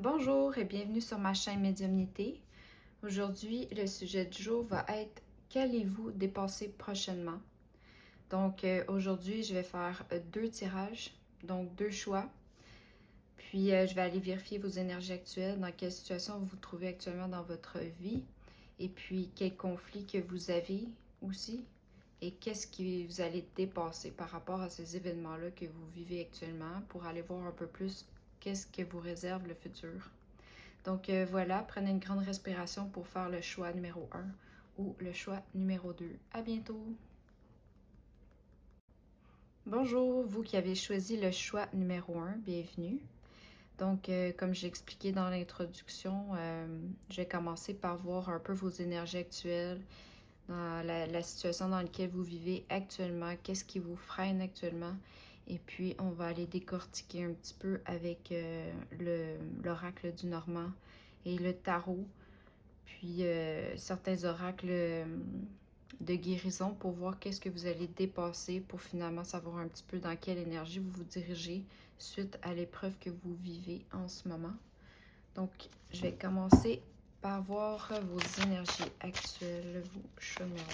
Bonjour et bienvenue sur ma chaîne Médiumnité. Aujourd'hui, le sujet du jour va être qu'allez-vous dépasser prochainement? Donc aujourd'hui, je vais faire deux tirages, donc deux choix. Puis je vais aller vérifier vos énergies actuelles, dans quelle situation vous vous trouvez actuellement dans votre vie, et puis quels conflits que vous avez aussi, et qu'est-ce que vous allez dépasser par rapport à ces événements-là que vous vivez actuellement pour aller voir un peu plus qu'est-ce que vous réserve le futur. Donc voilà, prenez une grande respiration pour faire le choix numéro 1 ou le choix numéro 2. À bientôt! Bonjour, vous qui avez choisi le choix numéro 1, bienvenue. Donc, comme j'ai expliqué dans l'introduction, je vais commencer par voir un peu vos énergies actuelles, dans la situation dans laquelle vous vivez actuellement, qu'est-ce qui vous freine actuellement. Et puis, on va aller décortiquer un petit peu avec l'oracle du Normand et le tarot, puis certains oracles de guérison pour voir qu'est-ce que vous allez dépasser pour finalement savoir un petit peu dans quelle énergie vous vous dirigez suite à l'épreuve que vous vivez en ce moment. Donc, je vais commencer par voir vos énergies actuelles, vous, choix numéro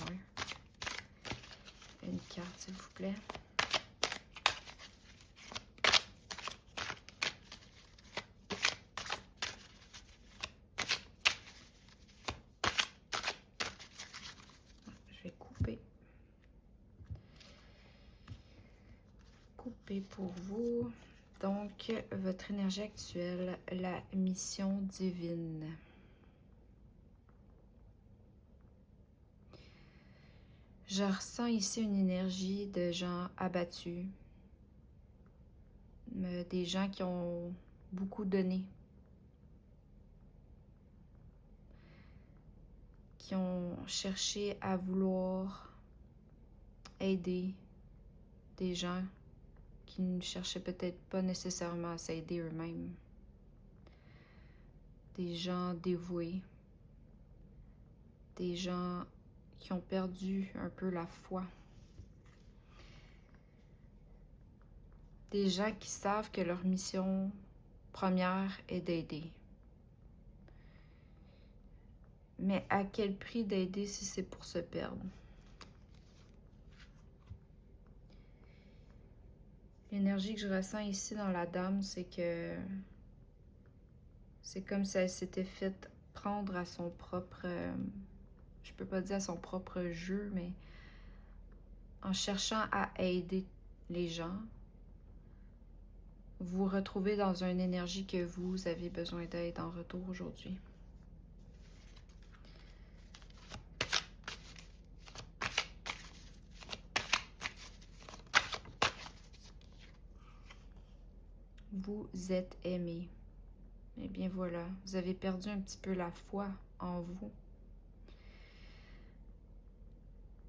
1. Une carte, s'il vous plaît. Je vais couper. Couper pour vous. Donc, votre énergie actuelle, la mission divine. Je ressens ici une énergie de gens abattus, des gens qui ont beaucoup donné, qui ont cherché à vouloir aider des gens qui ne cherchaient peut-être pas nécessairement à s'aider eux-mêmes. Des gens dévoués, des gens qui ont perdu un peu la foi. Des gens qui savent que leur mission première est d'aider. Mais à quel prix d'aider si c'est pour se perdre? L'énergie que je ressens ici dans la dame, c'est que c'est comme si elle s'était faite prendre à son propre, je peux pas dire à son propre jeu, mais en cherchant à aider les gens, vous vous retrouvez dans une énergie que vous avez besoin d'aide en retour aujourd'hui. Vous êtes aimé. Eh bien voilà, vous avez perdu un petit peu la foi en vous.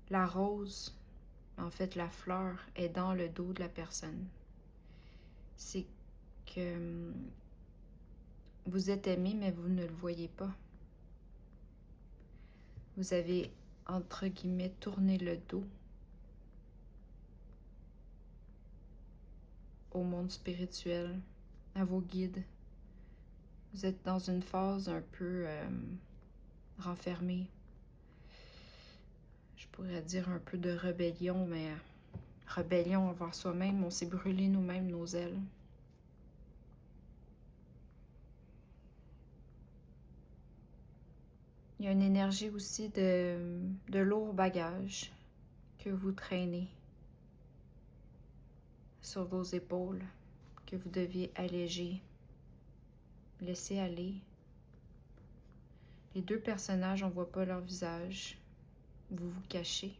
La rose, en fait la fleur, est dans le dos de la personne. C'est que vous êtes aimé, mais vous ne le voyez pas. Vous avez, entre guillemets, tourné le dos au monde spirituel, à vos guides. Vous êtes dans une phase un peu renfermée. Je pourrais dire un peu de rébellion, mais rébellion envers soi-même, on s'est brûlé nous-mêmes nos ailes. Il y a une énergie aussi de lourds bagages que vous traînez sur vos épaules, que vous deviez alléger, laisser aller. Les deux personnages, on ne voit pas leur visage. Vous vous cachez.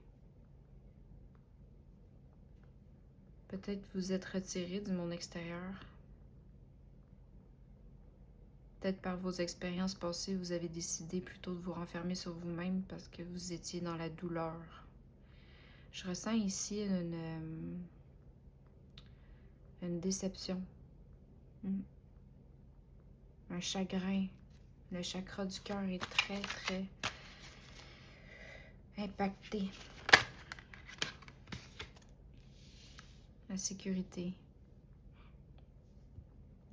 Peut-être vous êtes retiré du monde extérieur. Peut-être par vos expériences passées, vous avez décidé plutôt de vous renfermer sur vous-même parce que vous étiez dans la douleur. Je ressens ici une déception, un chagrin. Le chakra du cœur est très, très impacté. La sécurité.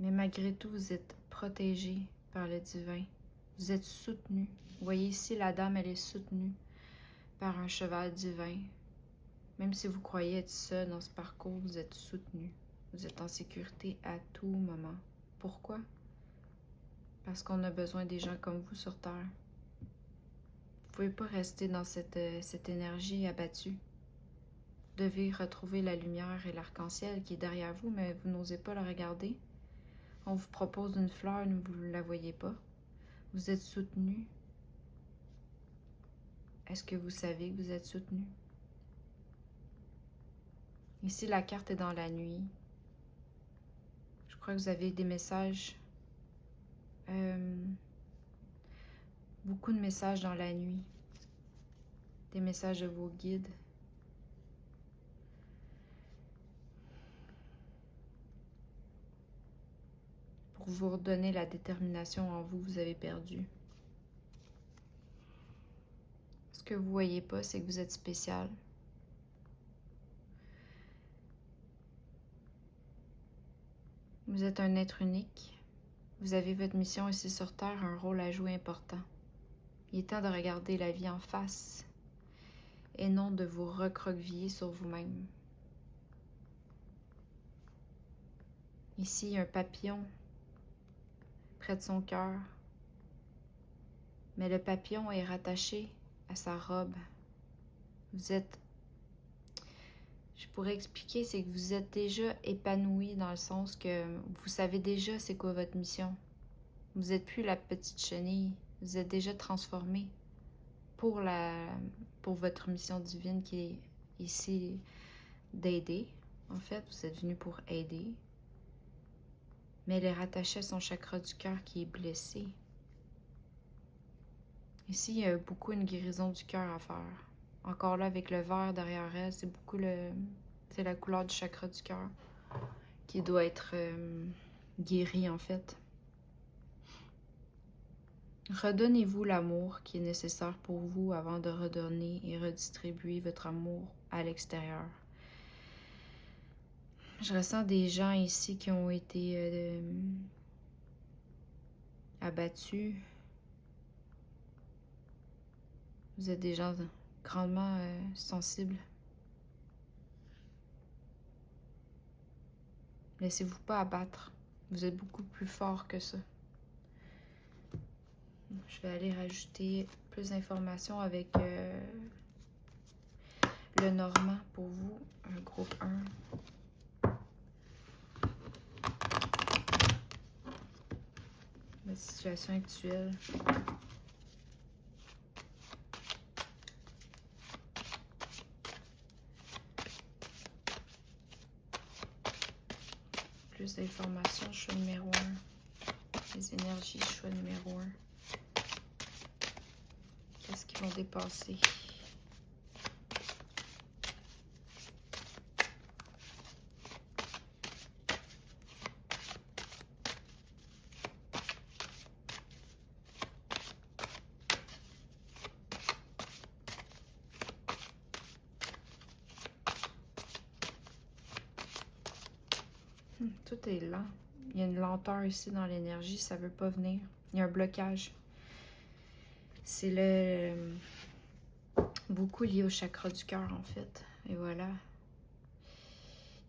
Mais malgré tout, vous êtes protégé par le divin. Vous êtes soutenu. Vous voyez ici, la dame, elle est soutenue par un cheval divin. Même si vous croyez être seul dans ce parcours, vous êtes soutenu. Vous êtes en sécurité à tout moment. Pourquoi? Parce qu'on a besoin des gens comme vous sur Terre. Vous ne pouvez pas rester dans cette énergie abattue. Vous devez retrouver la lumière et l'arc-en-ciel qui est derrière vous, mais vous n'osez pas le regarder. On vous propose une fleur, vous ne la voyez pas. Vous êtes soutenu. Est-ce que vous savez que vous êtes soutenu? Ici, la carte est dans la nuit. Je crois que vous avez des messages. Beaucoup de messages dans la nuit. Des messages de vos guides. Pour vous redonner la détermination en vous, vous avez perdu. Ce que vous ne voyez pas, c'est que vous êtes spécial. Vous êtes un être unique. Vous avez votre mission ici sur Terre, un rôle à jouer important. Il est temps de regarder la vie en face et non de vous recroqueviller sur vous-même. Ici, il y a un papillon près de son cœur, mais le papillon est rattaché à sa robe. Vous êtes, je pourrais expliquer, c'est que vous êtes déjà épanoui dans le sens que vous savez déjà c'est quoi votre mission. Vous n'êtes plus la petite chenille, vous êtes déjà transformé pour votre mission divine qui est ici d'aider. En fait, vous êtes venu pour aider. Mais elle est rattachée à son chakra du cœur qui est blessé. Ici, il y a beaucoup une guérison du cœur à faire. Encore là, avec le vert derrière elle, c'est beaucoup c'est la couleur du chakra du cœur qui doit être guérie, en fait. Redonnez-vous l'amour qui est nécessaire pour vous avant de redonner et redistribuer votre amour à l'extérieur. Je ressens des gens ici qui ont été abattus. Vous êtes des gens grandement sensibles. Laissez-vous pas abattre. Vous êtes beaucoup plus fort que ça. Je vais aller rajouter plus d'informations avec le Normand pour vous, un groupe 1. La situation actuelle. Plus d'informations, choix numéro 1. Les énergies, choix numéro 1. Qu'est-ce qu'ils vont dépasser? Tout est lent. Il y a une lenteur ici dans l'énergie, ça veut pas venir. Il y a un blocage. C'est beaucoup lié au chakra du cœur, en fait. Et voilà.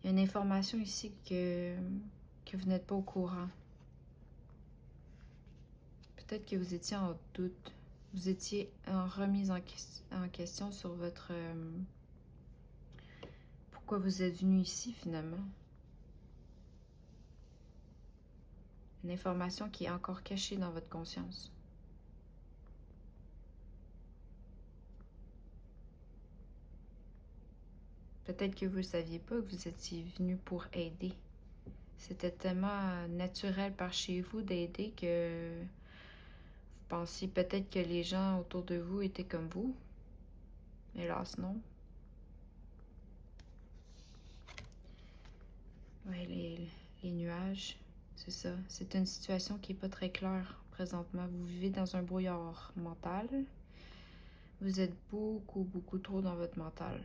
Il y a une information ici que vous n'êtes pas au courant. Peut-être que vous étiez en doute. Vous étiez en remise en question sur votre... pourquoi vous êtes venu ici, finalement. Une information qui est encore cachée dans votre conscience. Peut-être que vous ne saviez pas que vous étiez venu pour aider. C'était tellement naturel par chez vous d'aider que vous pensiez peut-être que les gens autour de vous étaient comme vous. Hélas, non. Oui, les nuages, c'est ça. C'est une situation qui n'est pas très claire présentement. Vous vivez dans un brouillard mental. Vous êtes beaucoup trop dans votre mental.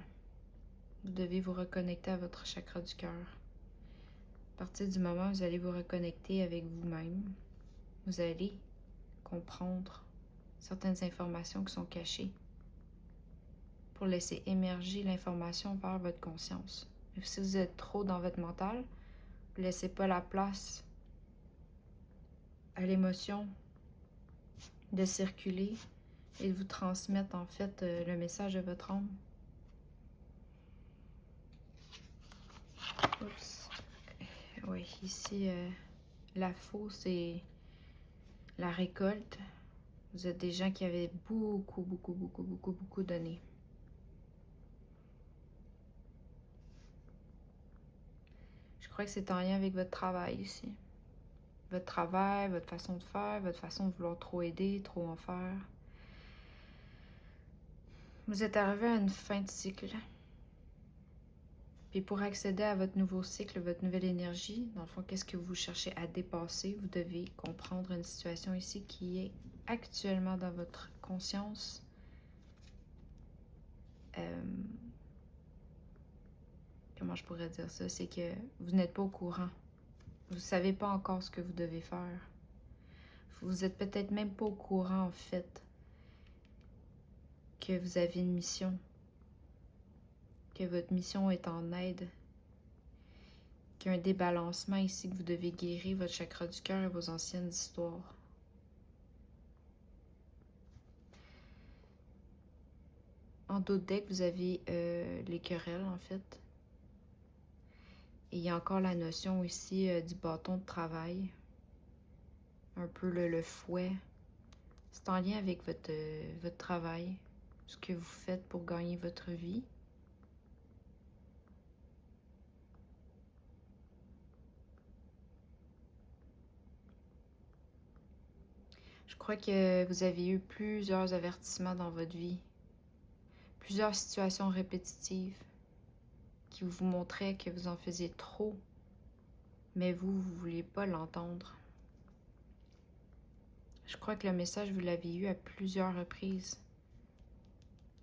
Vous devez vous reconnecter à votre chakra du cœur. partir du moment où vous allez vous reconnecter avec vous-même, vous allez comprendre certaines informations qui sont cachées pour laisser émerger l'information vers votre conscience. Et si vous êtes trop dans votre mental, ne laissez pas la place à l'émotion de circuler et de vous transmettre en fait le message de votre âme. Oups. Oui, ici, la faux, c'est la récolte. Vous êtes des gens qui avaient beaucoup donné. Je crois que c'est en lien avec votre travail ici. Votre travail, votre façon de faire, votre façon de vouloir trop aider, trop en faire. Vous êtes arrivé à une fin de cycle. Puis pour accéder à votre nouveau cycle, votre nouvelle énergie, dans le fond, qu'est-ce que vous cherchez à dépasser? Vous devez comprendre une situation ici qui est actuellement dans votre conscience. Comment je pourrais dire ça? C'est que vous n'êtes pas au courant. Vous ne savez pas encore ce que vous devez faire. Vous êtes peut-être même pas au courant, en fait, que vous avez une mission. Que votre mission est en aide. Qu'il y a un débalancement ici, que vous devez guérir votre chakra du cœur et vos anciennes histoires. En d'autres decks, vous avez les querelles, en fait. Et il y a encore la notion ici du bâton de travail. Un peu le fouet. C'est en lien avec votre travail. Ce que vous faites pour gagner votre vie. Je crois que vous avez eu plusieurs avertissements dans votre vie. Plusieurs situations répétitives qui vous montraient que vous en faisiez trop. Mais vous ne vouliez pas l'entendre. Je crois que le message, vous l'avez eu à plusieurs reprises.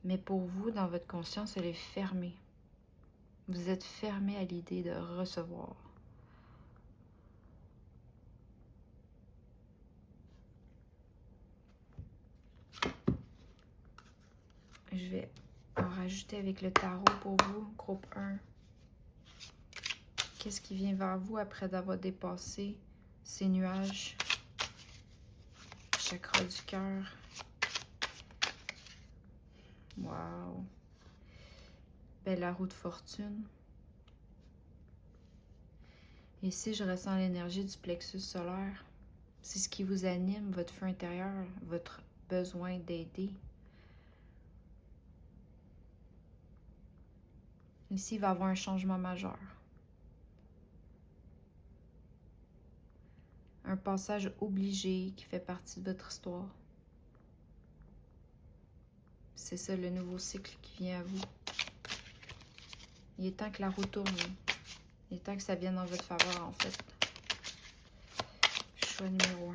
Mais pour vous, dans votre conscience, elle est fermée. Vous êtes fermé à l'idée de recevoir. Je vais en rajouter avec le tarot pour vous, groupe 1. Qu'est-ce qui vient vers vous après d'avoir dépassé ces nuages? Chakra du cœur. Wow. Belle la roue de fortune. Ici, je ressens l'énergie du plexus solaire. C'est ce qui vous anime, votre feu intérieur, votre besoin d'aider. Ici, il va y avoir un changement majeur. Un passage obligé qui fait partie de votre histoire. C'est ça le nouveau cycle qui vient à vous. Il est temps que la roue tourne. Il est temps que ça vienne en votre faveur, en fait. Choix numéro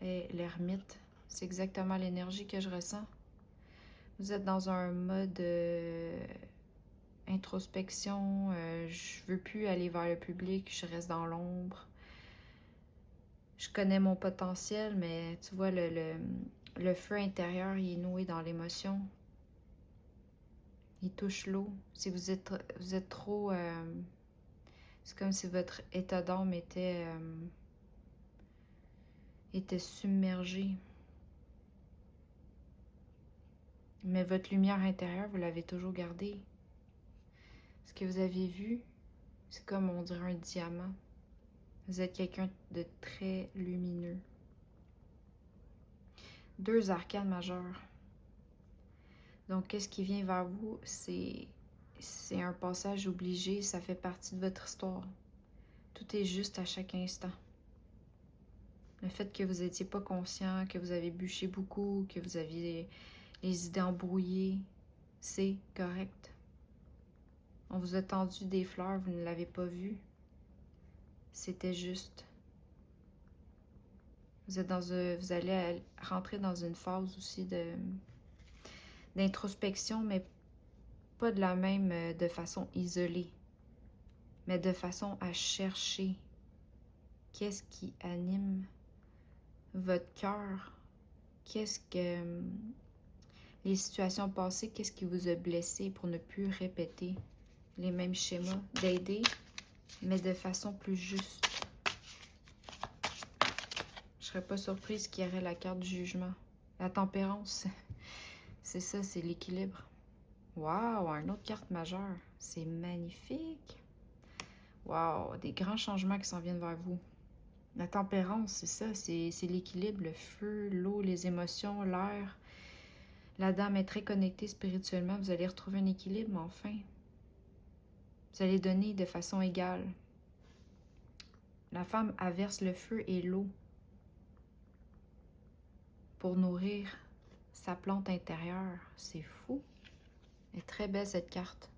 1. Et l'ermite, c'est exactement l'énergie que je ressens. Vous êtes dans un mode introspection. Je veux plus aller vers le public, je reste dans l'ombre. Je connais mon potentiel, mais tu vois, le feu intérieur, il est noué dans l'émotion. Il touche l'eau. Si vous êtes trop... c'est comme si votre état d'âme était submergé. Mais votre lumière intérieure, vous l'avez toujours gardée. Ce que vous avez vu, c'est comme on dirait un diamant. Vous êtes quelqu'un de très lumineux. 2 arcanes majeures. Donc, qu'est-ce qui vient vers vous? C'est un passage obligé, ça fait partie de votre histoire. Tout est juste à chaque instant. Le fait que vous n'étiez pas conscient, que vous avez bûché beaucoup, que vous aviez les idées embrouillées, c'est correct. On vous a tendu des fleurs, vous ne l'avez pas vu. C'était juste. Vous allez rentrer dans une phase aussi d'introspection, mais pas de la même de façon isolée. mais de façon à chercher qu'est-ce qui anime votre cœur, qu'est-ce que les situations passées, qu'est-ce qui vous a blessé pour ne plus répéter les mêmes schémas, d'aider, mais de façon plus juste. Je serais pas surprise qu'il y aurait la carte du jugement. La tempérance, c'est ça, c'est l'équilibre. Waouh, une autre carte majeure. C'est magnifique. Waouh, des grands changements qui s'en viennent vers vous. La tempérance, c'est ça, c'est l'équilibre, le feu, l'eau, les émotions, l'air. La dame est très connectée spirituellement. Vous allez retrouver un équilibre, enfin. Vous allez donner de façon égale. La femme averse le feu et l'eau pour nourrir sa plante intérieure. C'est fou. Elle est très belle, cette carte.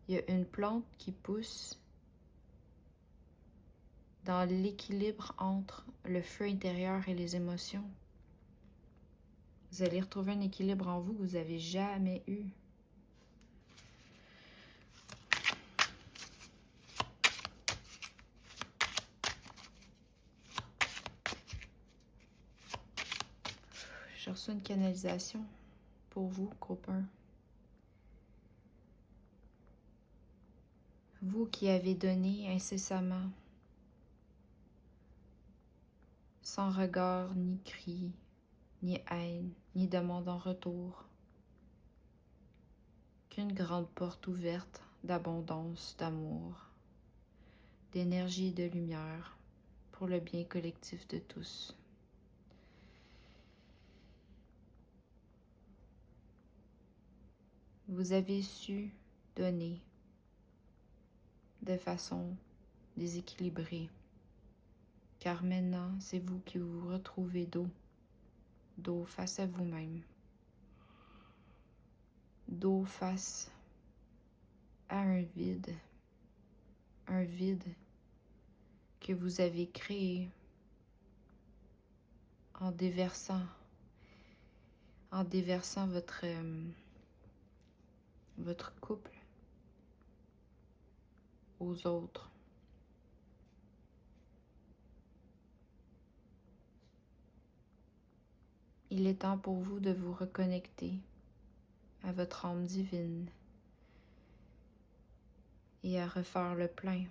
Il y a une plante qui pousse dans l'équilibre entre le feu intérieur et les émotions. Vous allez retrouver un équilibre en vous que vous n'avez jamais eu. Je reçois une canalisation pour vous, groupe 1. Vous qui avez donné incessamment, sans regard, ni cri, ni haine, ni demande en retour, qu'une grande porte ouverte d'abondance, d'amour, d'énergie et de lumière pour le bien collectif de tous. Vous avez su donner de façon déséquilibrée, car maintenant, c'est vous qui vous retrouvez dos face à vous-même, dos face à un vide que vous avez créé en déversant votre couple aux autres. Il est temps pour vous de vous reconnecter à votre âme divine et à refaire le plein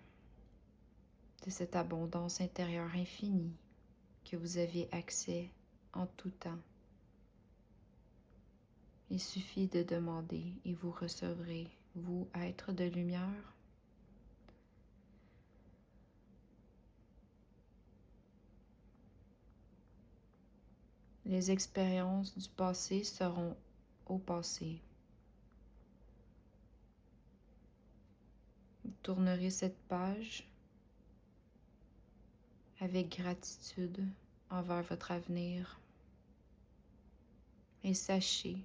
de cette abondance intérieure infinie que vous avez accès en tout temps. Il suffit de demander et vous recevrez, vous, être de lumière. Les expériences du passé seront au passé. Vous tournerez cette page avec gratitude envers votre avenir et sachez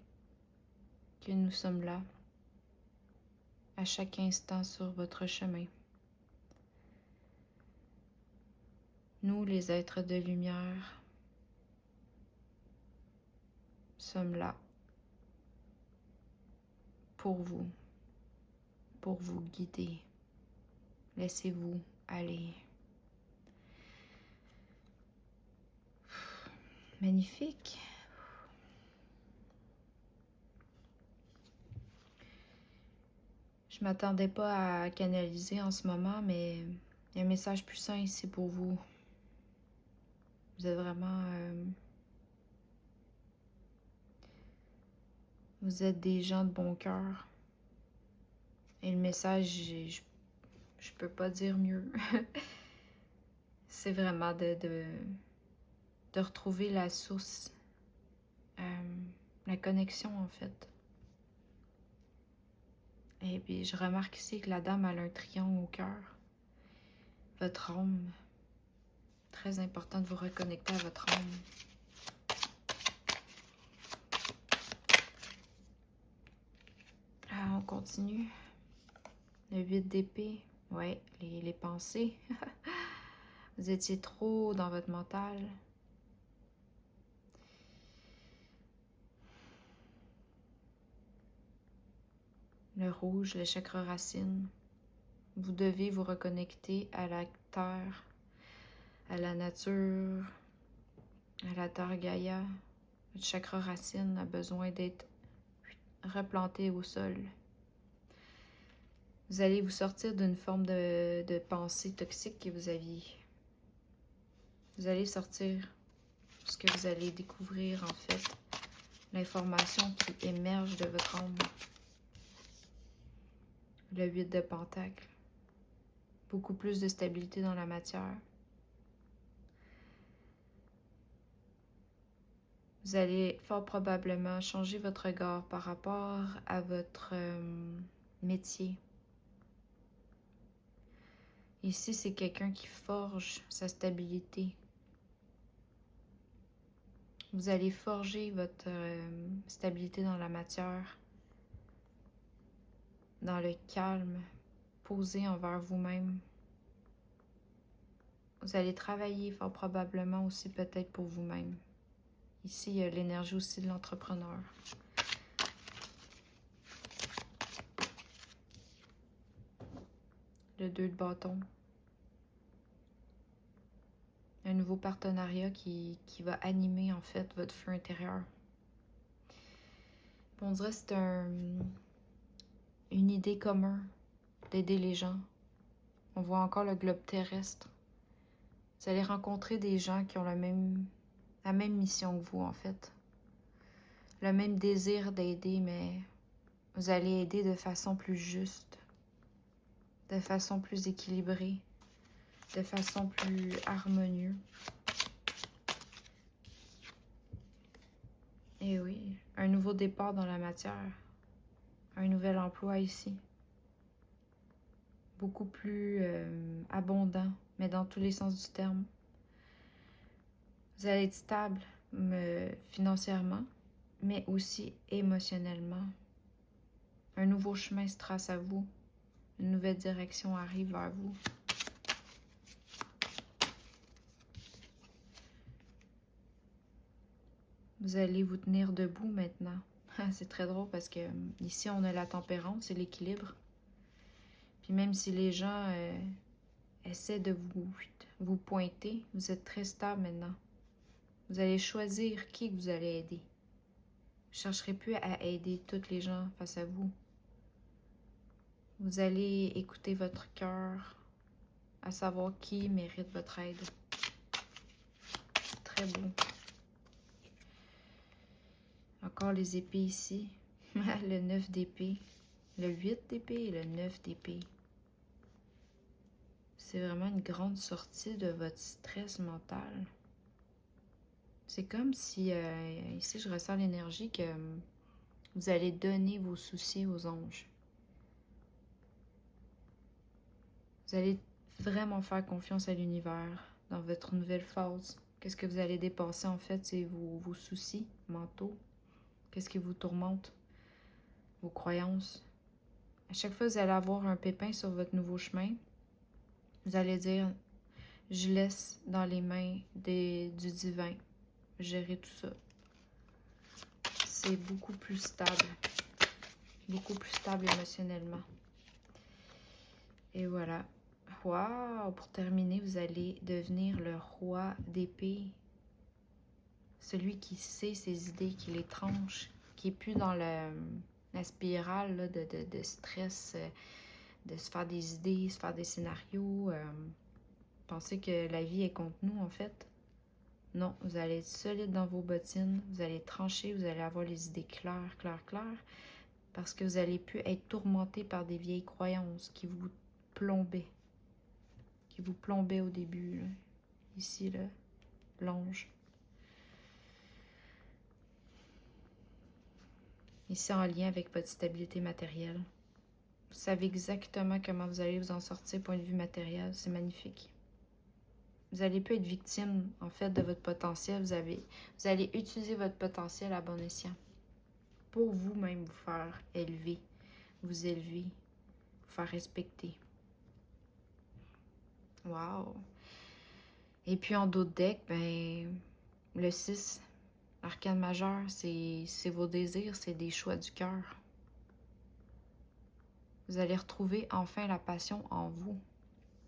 que nous sommes là à chaque instant sur votre chemin. Nous, les êtres de lumière, sommes là pour vous guider. Laissez-vous aller. Magnifique. Je m'attendais pas à canaliser en ce moment, mais il y a un message puissant ici pour vous. Vous êtes vraiment... vous êtes des gens de bon cœur. Et le message, je peux pas dire mieux. C'est vraiment de retrouver la source, la connexion en fait. Et puis je remarque ici que la dame a un triangle au cœur. Votre âme. Très important de vous reconnecter à votre âme. Ah, on continue. Le 8 d'épée. Ouais, les pensées. Vous étiez trop dans votre mental. Le rouge, le chakra racine. Vous devez vous reconnecter à la terre, à la nature, à la terre Gaïa. Votre chakra racine a besoin d'être replanté au sol. Vous allez vous sortir d'une forme de pensée toxique que vous aviez. Vous allez sortir parce que vous allez découvrir en fait l'information qui émerge de votre âme. Le 8 de Pentacle. Beaucoup plus de stabilité dans la matière. Vous allez fort probablement changer votre regard par rapport à votre métier. Ici, c'est quelqu'un qui forge sa stabilité. Vous allez forger votre stabilité dans la matière, dans le calme, posé envers vous-même. Vous allez travailler fort probablement aussi peut-être pour vous-même. Ici, il y a l'énergie aussi de l'entrepreneur. Le 2 de bâton. Un nouveau partenariat qui va animer en fait votre feu intérieur. On dirait que c'est une idée commune d'aider les gens. On voit encore le globe terrestre. Vous allez rencontrer des gens qui ont la même mission que vous en fait. Le même désir d'aider, mais vous allez aider de façon plus juste, de façon plus équilibrée, de façon plus harmonieuse. Et oui, un nouveau départ dans la matière, un nouvel emploi ici. Beaucoup plus abondant, mais dans tous les sens du terme. Vous allez être stable financièrement, mais aussi émotionnellement. Un nouveau chemin se trace à vous. Une nouvelle direction arrive vers vous. Vous allez vous tenir debout maintenant. C'est très drôle parce que ici, on a la tempérance, c'est l'équilibre. Puis même si les gens essaient de vous pointer, vous êtes très stable maintenant. Vous allez choisir qui vous allez aider. Vous ne chercherez plus à aider tous les gens face à vous. Vous allez écouter votre cœur, à savoir qui mérite votre aide. C'est très beau. Encore les épées ici. Le 9 d'épée, le 8 d'épée et le 9 d'épée. C'est vraiment une grande sortie de votre stress mental. C'est comme si, ici je ressens l'énergie que vous allez donner vos soucis aux anges. Vous allez vraiment faire confiance à l'univers dans votre nouvelle phase. Qu'est-ce que vous allez dépasser en fait, c'est vos soucis mentaux. Qu'est-ce qui vous tourmente? Vos croyances. À chaque fois que vous allez avoir un pépin sur votre nouveau chemin, vous allez dire, je laisse dans les mains du divin gérer tout ça. C'est beaucoup plus stable émotionnellement. Et voilà. Wow! Pour terminer, vous allez devenir le roi d'épée. Celui qui sait ses idées, qui les tranche, qui est plus dans la spirale là, de stress, de se faire des idées, se faire des scénarios. Penser que la vie est contre nous, en fait. Non, vous allez être solide dans vos bottines, vous allez trancher, vous allez avoir les idées claires, parce que vous allez plus être tourmenté par des vieilles croyances qui vous plombaient au début, là. Ici, là, l'ange. Ici, en lien avec votre stabilité matérielle. Vous savez exactement comment vous allez vous en sortir, point de vue matériel, c'est magnifique. Vous n'allez plus être victime, en fait, de votre potentiel. Vous allez utiliser votre potentiel à bon escient pour vous-même vous faire élever, vous élever, vous faire respecter. Wow! Et puis en d'autres decks, ben, le 6, l'arcane majeur, c'est vos désirs, c'est des choix du cœur. Vous allez retrouver enfin la passion en vous.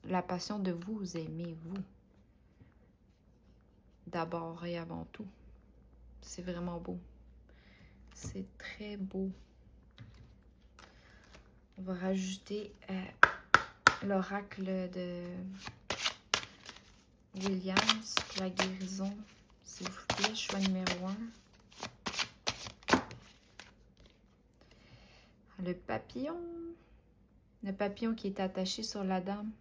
La passion de vous aimer, vous. D'abord et avant tout. C'est vraiment beau. C'est très beau. On va rajouter l'oracle de Williams pour la guérison. S'il vous plaît, choix numéro 1. Le papillon. Le papillon qui est attaché sur la dame.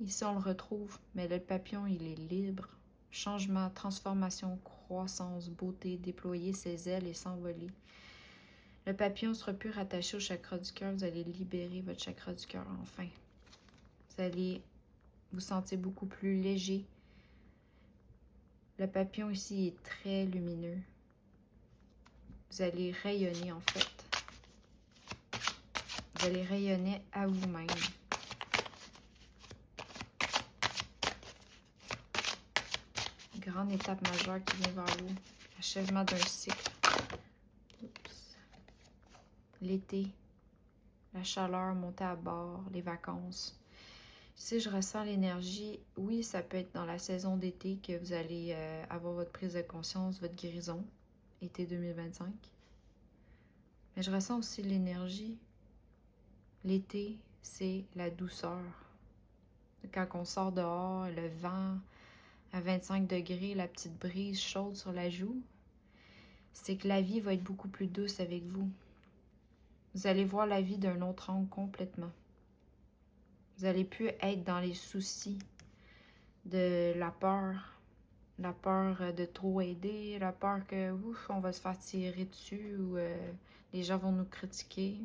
Ici, on le retrouve, mais le papillon, il est libre. Changement, transformation, croissance, beauté, déployer ses ailes et s'envoler. Le papillon sera plus rattaché au chakra du cœur. Vous allez libérer votre chakra du cœur enfin. Vous allez vous sentir beaucoup plus léger. Le papillon ici est très lumineux. Vous allez rayonner en fait. Vous allez rayonner à vous-même. Grande étape majeure qui vient vers vous. Achèvement d'un cycle. L'été, la chaleur, monter à bord, les vacances. Si je ressens l'énergie, oui, ça peut être dans la saison d'été que vous allez avoir votre prise de conscience, votre guérison, été 2025. Mais je ressens aussi l'énergie. L'été, c'est la douceur. Quand on sort dehors, le vent à 25 degrés, la petite brise chaude sur la joue, c'est que la vie va être beaucoup plus douce avec vous. Vous allez voir la vie d'un autre angle complètement. Vous n'allez plus être dans les soucis de la peur de trop aider, la peur que ouf, on va se faire tirer dessus ou les gens vont nous critiquer.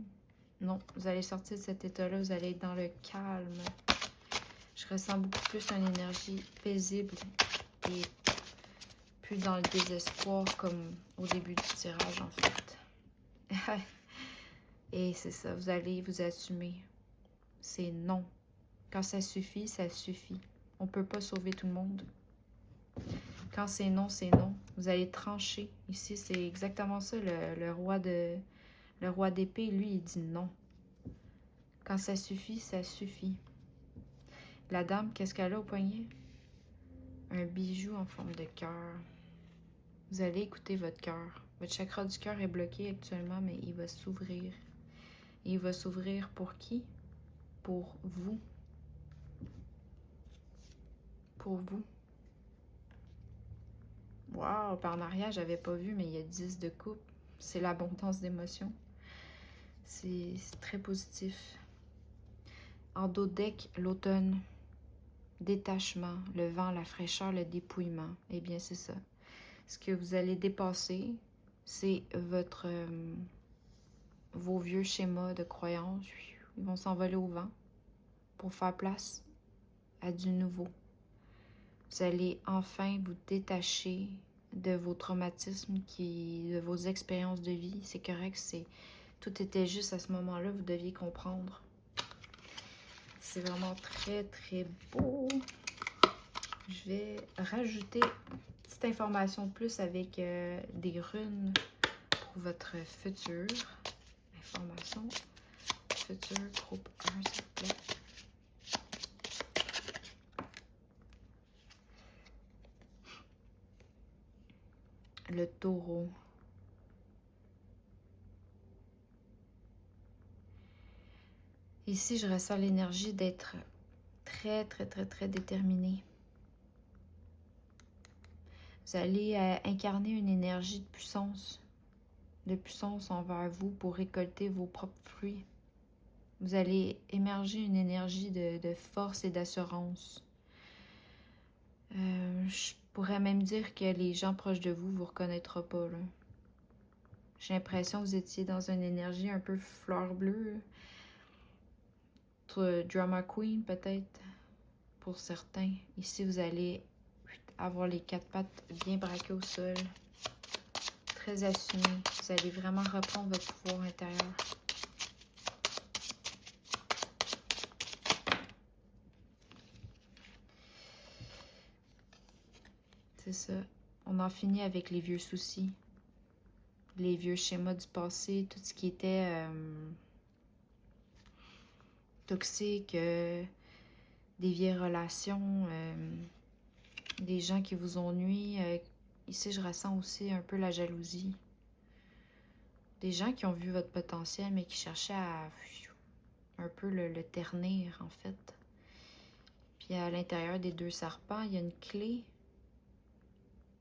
Non, vous allez sortir de cet état-là, vous allez être dans le calme. Je ressens beaucoup plus une énergie paisible et plus dans le désespoir comme au début du tirage en fait. Et c'est ça, vous allez vous assumer. C'est non. Quand ça suffit, ça suffit. On ne peut pas sauver tout le monde. Quand c'est non, c'est non. Vous allez trancher. Ici, c'est exactement ça. Le roi d'épée, lui, il dit non. Quand ça suffit, ça suffit. La dame, qu'est-ce qu'elle a au poignet? Un bijou en forme de cœur. Vous allez écouter votre cœur. Votre chakra du cœur est bloqué actuellement, mais il va s'ouvrir. Et il va s'ouvrir pour qui? Pour vous. Pour vous. Wow, par en arrière, j'avais pas vu, mais il y a 10 de coupe. C'est l'abondance d'émotions. C'est très positif. En dos de deck, l'automne. Détachement, le vent, la fraîcheur, le dépouillement. Eh bien, c'est ça. Ce que vous allez dépasser, c'est vos vieux schémas de croyances. Ils vont s'envoler au vent pour faire place à du nouveau. Vous allez enfin vous détacher de vos traumatismes, de vos expériences de vie. C'est correct, tout était juste à ce moment-là, vous deviez comprendre. C'est vraiment très, très beau. Je vais rajouter une petite information de plus avec des runes pour votre futur. Information. Futur, groupe 1, s'il vous plaît. Le taureau. Ici, je ressens l'énergie d'être très, très, très, très déterminé. Vous allez incarner une énergie de puissance envers vous pour récolter vos propres fruits. Vous allez émerger une énergie de force et d'assurance. Je pourrais même dire que les gens proches de vous ne vous reconnaîtront pas. J'ai l'impression que vous étiez dans une énergie un peu fleur bleue. Drama Queen peut-être, pour certains. Ici, vous allez avoir les 4 pattes bien braquées au sol. Très assumé. Vous allez vraiment reprendre votre pouvoir intérieur. C'est ça. On en finit avec les vieux soucis. Les vieux schémas du passé. Tout ce qui était toxiques, des vieilles relations, des gens qui vous ont nui. Ici, je ressens aussi un peu la jalousie. Des gens qui ont vu votre potentiel, mais qui cherchaient à un peu le ternir, en fait. Puis à l'intérieur des deux serpents, il y a une clé.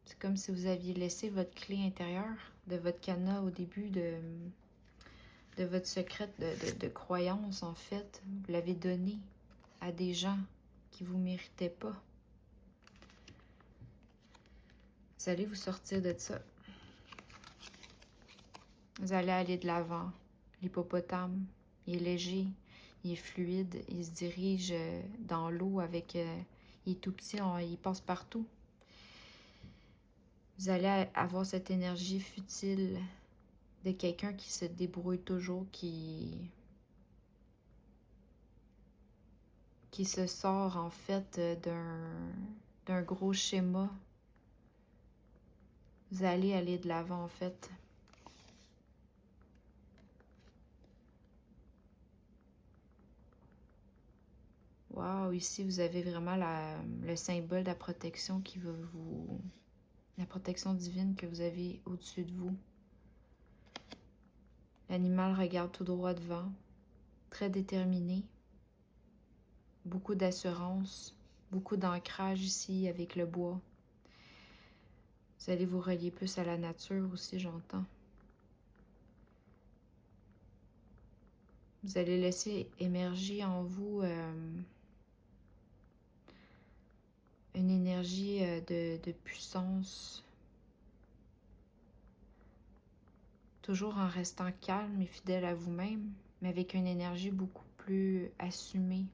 C'est comme si vous aviez laissé votre clé intérieure de votre cadenas au début de votre secret de croyance, en fait. Vous l'avez donné à des gens qui ne vous méritaient pas. Vous allez vous sortir de ça. Vous allez aller de l'avant. L'hippopotame, il est léger, il est fluide, il se dirige dans l'eau avec... il est tout petit, il passe partout. Vous allez avoir cette énergie futile de quelqu'un qui se débrouille toujours, qui se sort en fait d'un gros schéma. Vous allez aller de l'avant en fait. Wow, ici vous avez vraiment le symbole de la protection qui va vous... La protection divine que vous avez au-dessus de vous. L'animal regarde tout droit devant, très déterminé. Beaucoup d'assurance, beaucoup d'ancrage ici avec le bois. Vous allez vous relier plus à la nature aussi, j'entends. Vous allez laisser émerger en vous une énergie de puissance, toujours en restant calme et fidèle à vous-même, mais avec une énergie beaucoup plus assumée,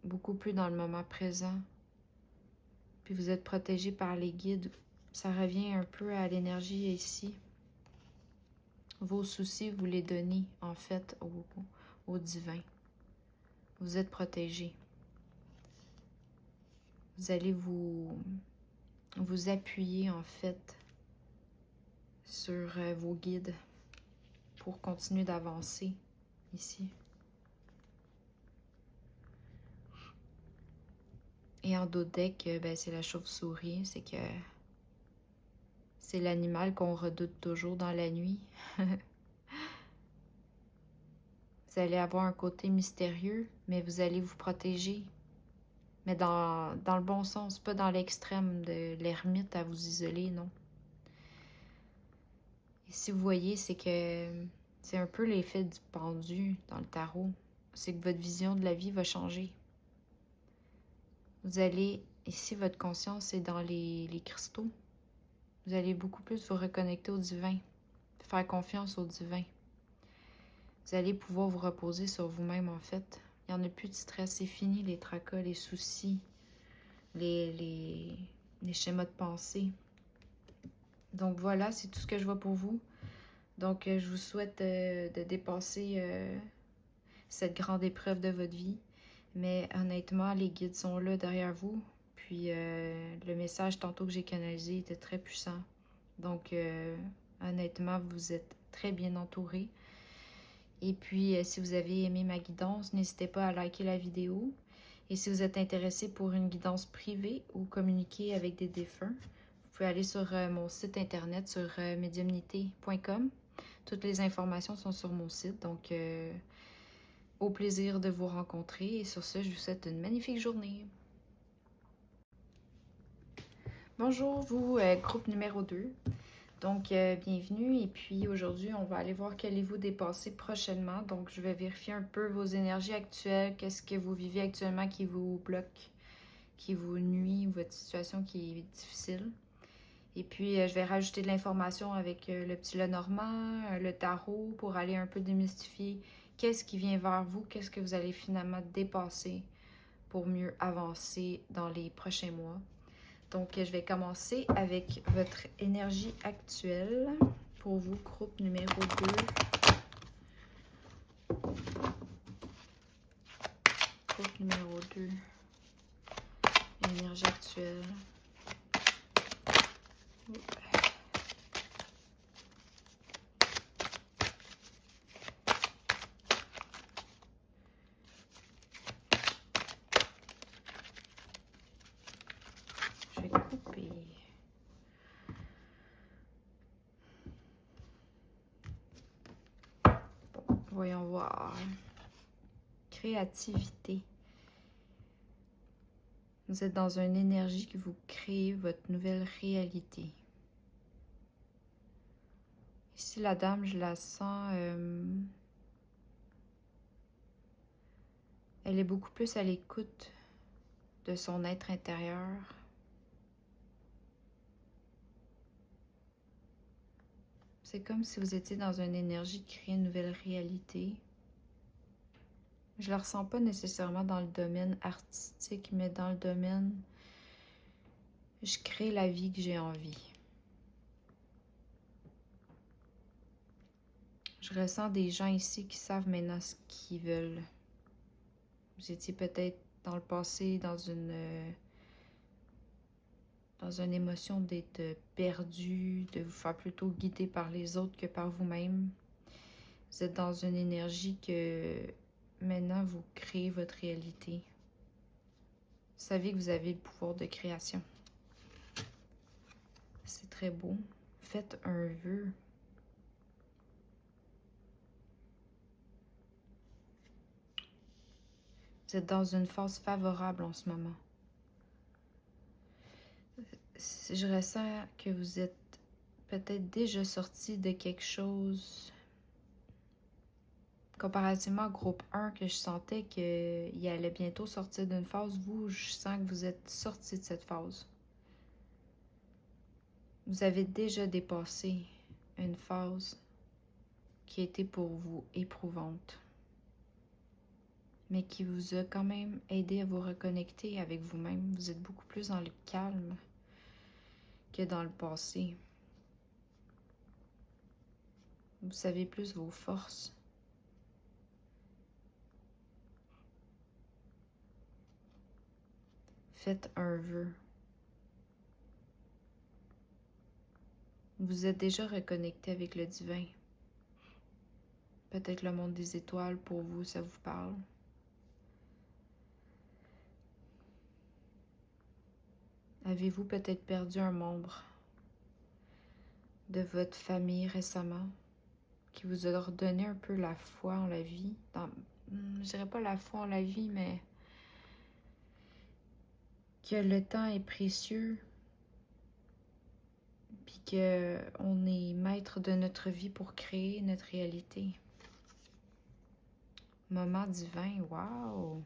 beaucoup plus dans le moment présent. Puis vous êtes protégé par les guides. Ça revient un peu à l'énergie ici. Vos soucis, vous les donnez en fait au divin. Vous êtes protégé. Vous allez vous appuyer en fait sur vos guides pour continuer d'avancer ici. Et en dos de deck, ben, c'est la chauve-souris, c'est que c'est l'animal qu'on redoute toujours dans la nuit. Vous allez avoir un côté mystérieux, mais vous allez vous protéger. Mais dans le bon sens, pas dans l'extrême de l'ermite à vous isoler, non. Et si vous voyez, c'est que c'est un peu l'effet du pendu dans le tarot. C'est que votre vision de la vie va changer. Vous allez, ici, votre conscience est dans les cristaux. Vous allez beaucoup plus vous reconnecter au divin, faire confiance au divin. Vous allez pouvoir vous reposer sur vous-même, en fait. Il n'y en a plus de stress, c'est fini, les tracas, les soucis, les schémas de pensée. Donc voilà, c'est tout ce que je vois pour vous. Donc je vous souhaite de dépasser cette grande épreuve de votre vie. Mais honnêtement, les guides sont là derrière vous. Puis le message tantôt que j'ai canalisé était très puissant. Donc honnêtement, vous êtes très bien entourés. Et puis, si vous avez aimé ma guidance, n'hésitez pas à liker la vidéo. Et si vous êtes intéressé pour une guidance privée ou communiquer avec des défunts, vous pouvez aller sur mon site internet sur mediumnité.com. Toutes les informations sont sur mon site, donc au plaisir de vous rencontrer. Et sur ce, je vous souhaite une magnifique journée. Bonjour, vous, groupe numéro 2. Donc, bienvenue. Et puis, aujourd'hui, on va aller voir qu'allez-vous dépasser prochainement. Donc, je vais vérifier un peu vos énergies actuelles. Qu'est-ce que vous vivez actuellement qui vous bloque, qui vous nuit, votre situation qui est difficile. Et puis, je vais rajouter de l'information avec le petit Lenormand, le tarot, pour aller un peu démystifier qu'est-ce qui vient vers vous, qu'est-ce que vous allez finalement dépasser pour mieux avancer dans les prochains mois. Donc, je vais commencer avec votre énergie actuelle pour vous, groupe numéro 2. Groupe numéro 2. Énergie actuelle. pouvoir. Créativité. Vous êtes dans une énergie que vous créez votre nouvelle réalité. Ici, la dame, je la sens... elle est beaucoup plus à l'écoute de son être intérieur. C'est comme si vous étiez dans une énergie qui crée une nouvelle réalité. Je ne la ressens pas nécessairement dans le domaine artistique, mais dans le domaine, je crée la vie que j'ai envie. Je ressens des gens ici qui savent maintenant ce qu'ils veulent. Vous étiez peut-être dans le passé dans une émotion d'être perdu, de vous faire plutôt guider par les autres que par vous-même. Vous êtes dans une énergie que maintenant vous créez votre réalité. Vous savez que vous avez le pouvoir de création. C'est très beau. Faites un vœu. Vous êtes dans une phase favorable en ce moment. Je ressens que vous êtes peut-être déjà sorti de quelque chose. Comparativement au groupe 1 que je sentais qu'il allait bientôt sortir d'une phase, vous, je sens que vous êtes sorti de cette phase. Vous avez déjà dépassé une phase qui était pour vous éprouvante, mais qui vous a quand même aidé à vous reconnecter avec vous-même. Vous êtes beaucoup plus dans le calme que dans le passé. Vous savez plus vos forces. Faites un vœu. Vous êtes déjà reconnecté avec le divin. Peut-être le monde des étoiles, pour vous, ça vous parle. Avez-vous peut-être perdu un membre de votre famille récemment qui vous a redonné un peu la foi en la vie? Je dirais pas la foi en la vie, mais que le temps est précieux, puis qu'on est maître de notre vie pour créer notre réalité. Moment divin, wow!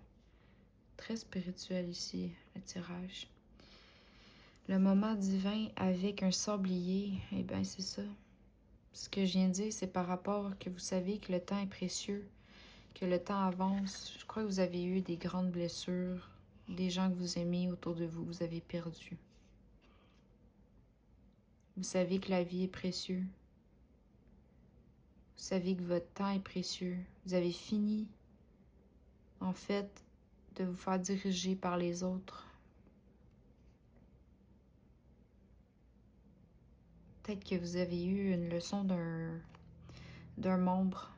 Très spirituel ici, le tirage. Le moment divin avec un sablier, eh bien c'est ça. Ce que je viens de dire, c'est par rapport que vous savez que le temps est précieux, que le temps avance. Je crois que vous avez eu des grandes blessures, des gens que vous aimez autour de vous, vous avez perdu. Vous savez que la vie est précieuse. Vous savez que votre temps est précieux. Vous avez fini, en fait, de vous faire diriger par les autres. Peut-être que vous avez eu une leçon d'un membre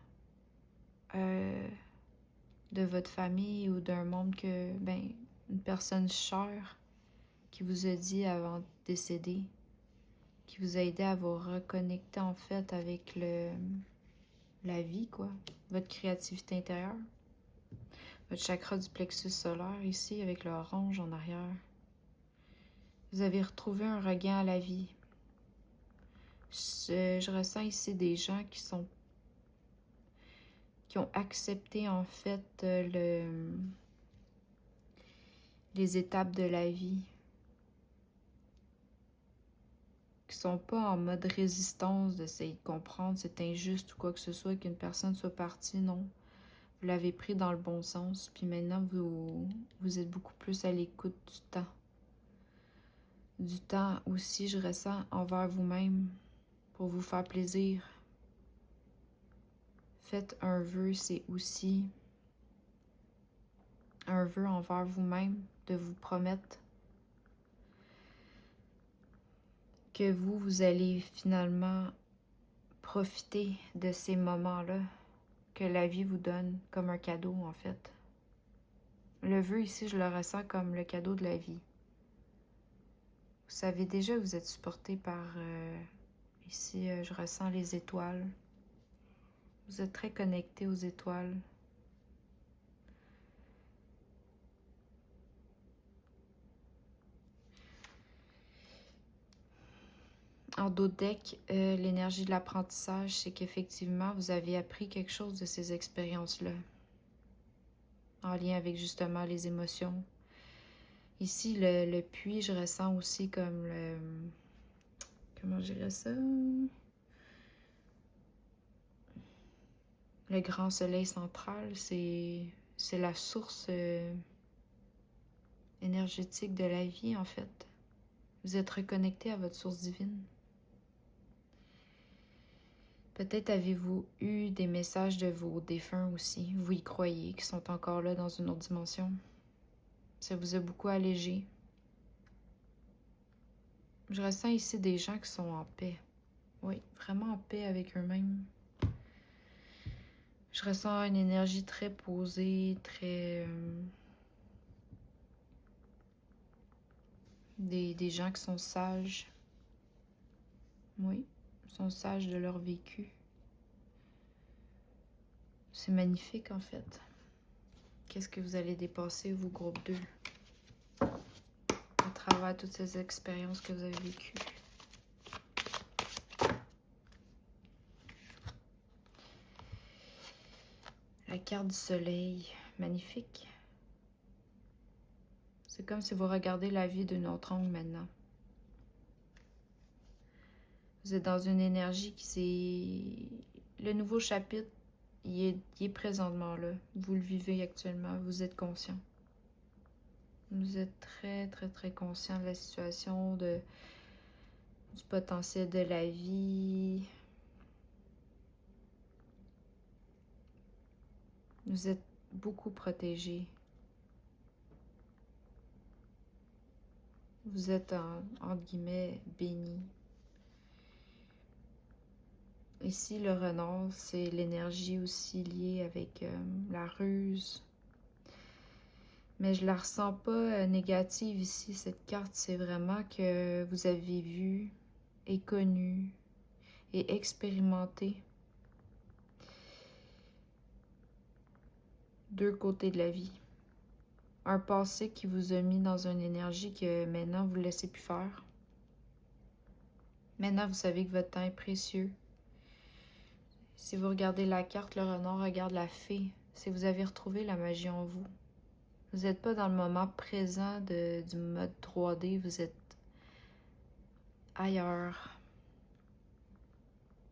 de votre famille ou d'un membre une personne chère qui vous a dit avant de décéder, qui vous a aidé à vous reconnecter en fait avec la vie, quoi, votre créativité intérieure, votre chakra du plexus solaire ici avec le orange en arrière. Vous avez retrouvé un regain à la vie. Je ressens ici des gens qui ont accepté en fait les étapes de la vie, qui sont pas en mode résistance d'essayer de comprendre c'est injuste ou quoi que ce soit qu'une personne soit partie, non. Vous l'avez pris dans le bon sens, puis maintenant vous êtes beaucoup plus à l'écoute du temps. Du temps aussi, je ressens, envers vous-même, pour vous faire plaisir. Faites un vœu, c'est aussi un vœu envers vous-même, de vous promettre que vous allez finalement profiter de ces moments-là que la vie vous donne comme un cadeau, en fait. Le vœu ici, je le ressens comme le cadeau de la vie. Vous savez déjà, vous êtes supporté par... ici, je ressens les étoiles. Vous êtes très connecté aux étoiles. En dos de deck, l'énergie de l'apprentissage, c'est qu'effectivement, vous avez appris quelque chose de ces expériences-là, en lien avec justement les émotions. Ici, le puits, je ressens aussi comme le... Comment je dirais ça? Le grand soleil central, c'est la source énergétique de la vie, en fait. Vous êtes reconnecté à votre source divine. Peut-être avez-vous eu des messages de vos défunts aussi, vous y croyez, qui sont encore là dans une autre dimension. Ça vous a beaucoup allégé. Je ressens ici des gens qui sont en paix. Oui, vraiment en paix avec eux-mêmes. Je ressens une énergie très posée, très... des gens qui sont sages. Oui, sont sages de leur vécu. C'est magnifique en fait. Qu'est-ce que vous allez dépasser, vous, groupe 2, à travers toutes ces expériences que vous avez vécues? La carte du soleil, magnifique. C'est comme si vous regardez la vie d'un autre angle maintenant. Vous êtes dans une énergie qui c'est... Le nouveau chapitre, il est présentement là. Vous le vivez actuellement, vous êtes conscient. Vous êtes très, très, très conscient de la situation, du potentiel de la vie. Vous êtes beaucoup protégé. Vous êtes, entre guillemets, béni. Ici, le renard, c'est l'énergie aussi liée avec la ruse. Mais je la ressens pas négative ici, cette carte. C'est vraiment que vous avez vu et connu et expérimenté deux côtés de la vie. Un passé qui vous a mis dans une énergie que maintenant vous ne laissez plus faire. Maintenant, vous savez que votre temps est précieux. Si vous regardez la carte, le renard regarde la fée. Si vous avez retrouvé la magie en vous. Vous n'êtes pas dans le moment présent du mode 3D, vous êtes ailleurs.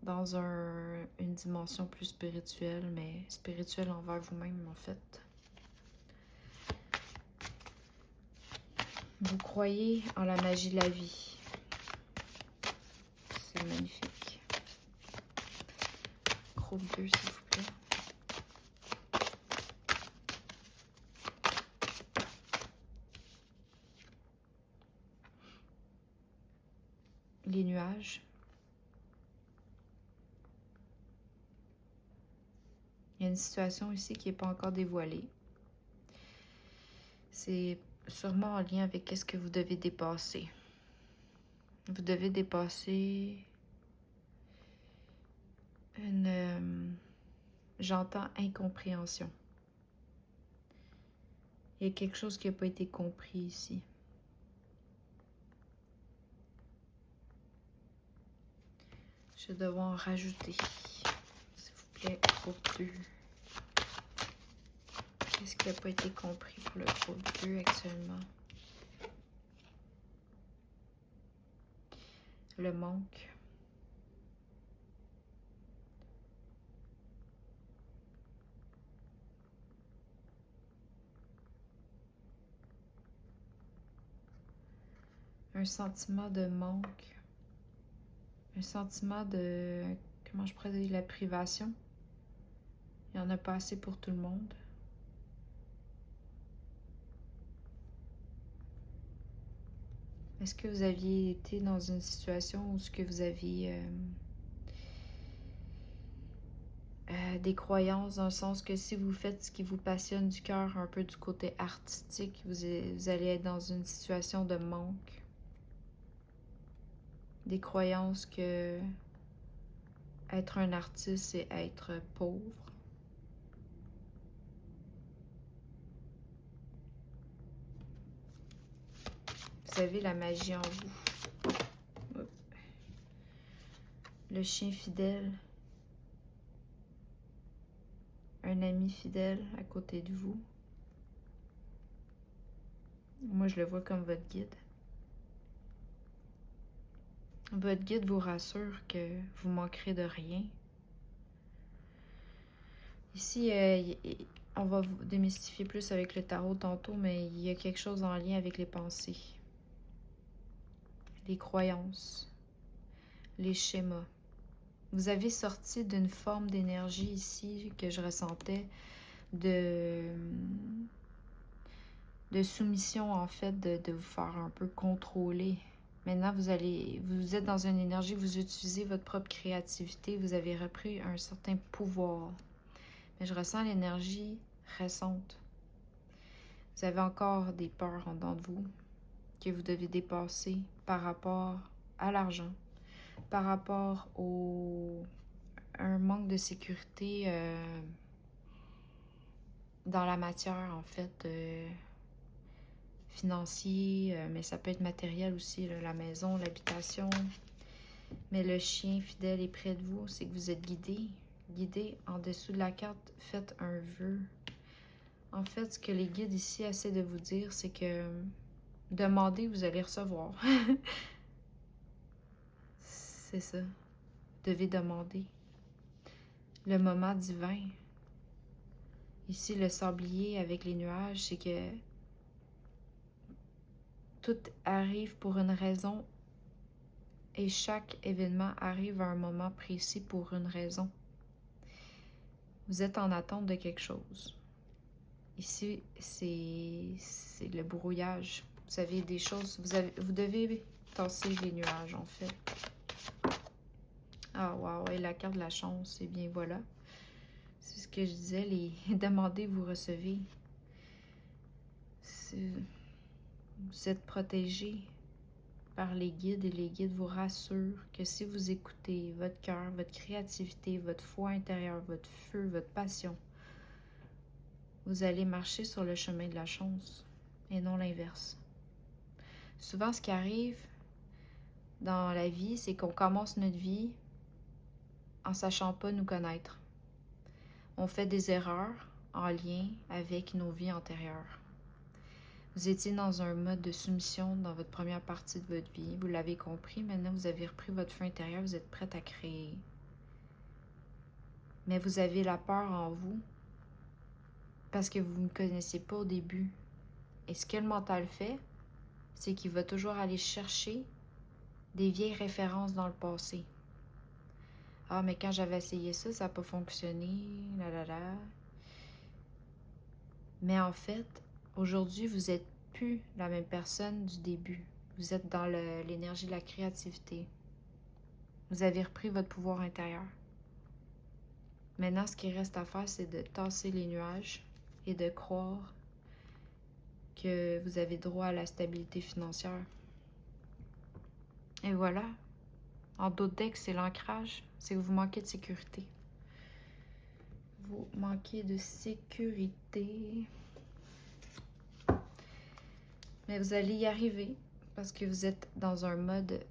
Dans une dimension plus spirituelle, mais spirituelle envers vous-même en fait. Vous croyez en la magie de la vie. C'est magnifique. Groupe 2, s'il vous plaît. Les nuages. Il y a une situation ici qui n'est pas encore dévoilée. C'est sûrement en lien avec ce que vous devez dépasser. Vous devez dépasser une... j'entends incompréhension. Il y a quelque chose qui n'a pas été compris ici. Je vais devoir en rajouter. S'il vous plaît, groupe 2. Qu'est-ce qui n'a pas été compris pour le groupe 2 actuellement? Le manque. Un sentiment de manque. Un sentiment de... Comment je pourrais dire? La privation. Il n'y en a pas assez pour tout le monde. Est-ce que vous aviez été dans une situation où ce que vous aviez des croyances dans le sens que si vous faites ce qui vous passionne du cœur, un peu du côté artistique, vous allez être dans une situation de manque. Des croyances que Être un artiste, c'est être pauvre. Vous avez la magie en vous. Le chien fidèle. Un ami fidèle à côté de vous. Moi, je le vois comme votre guide. Votre guide vous rassure que vous manquerez de rien. Ici, on va vous démystifier plus avec le tarot tantôt, mais il y a quelque chose en lien avec les pensées, les croyances, les schémas. Vous avez sorti d'une forme d'énergie ici que je ressentais de soumission, en fait, de vous faire un peu contrôler. Maintenant, vous êtes dans une énergie, vous utilisez votre propre créativité, vous avez repris un certain pouvoir. Mais je ressens l'énergie récente. Vous avez encore des peurs en dedans de vous que vous devez dépasser par rapport à l'argent, par rapport un manque de sécurité dans la matière, en fait, financier, mais ça peut être matériel aussi, là, la maison, l'habitation. Mais le chien fidèle est près de vous, c'est que vous êtes guidé en dessous de la carte, faites un vœu. En fait, ce que les guides ici essaient de vous dire, c'est que demandez, vous allez recevoir. C'est ça. Vous devez demander. Le moment divin. Ici, le sablier avec les nuages, c'est que tout arrive pour une raison et chaque événement arrive à un moment précis pour une raison. Vous êtes en attente de quelque chose. Ici, c'est le brouillage. Vous avez des choses, vous devez tasser les nuages, en fait. Ah, wow, et la carte de la chance, et bien voilà. C'est ce que je disais, les demandez, vous recevez. Vous êtes protégé par les guides et les guides vous rassurent que si vous écoutez votre cœur, votre créativité, votre foi intérieure, votre feu, votre passion, vous allez marcher sur le chemin de la chance et non l'inverse. Souvent, ce qui arrive dans la vie, c'est qu'on commence notre vie en sachant pas nous connaître. On fait des erreurs en lien avec nos vies antérieures. Vous étiez dans un mode de soumission dans votre première partie de votre vie. Vous l'avez compris. Maintenant, vous avez repris votre feu intérieur. Vous êtes prête à créer. Mais vous avez la peur en vous parce que vous ne connaissez pas au début. Et ce que le mental fait, c'est qu'il va toujours aller chercher des vieilles références dans le passé. Ah, mais quand j'avais essayé ça, ça n'a pas fonctionné. Là, là, là. Mais en fait, aujourd'hui, vous n'êtes plus la même personne du début. Vous êtes dans l'énergie de la créativité. Vous avez repris votre pouvoir intérieur. Maintenant, ce qui reste à faire, c'est de tasser les nuages et de croire que vous avez droit à la stabilité financière. Et voilà. En d'autres decks, c'est l'ancrage. C'est que vous manquez de sécurité. Vous manquez de sécurité. Mais vous allez y arriver parce que vous êtes dans un mode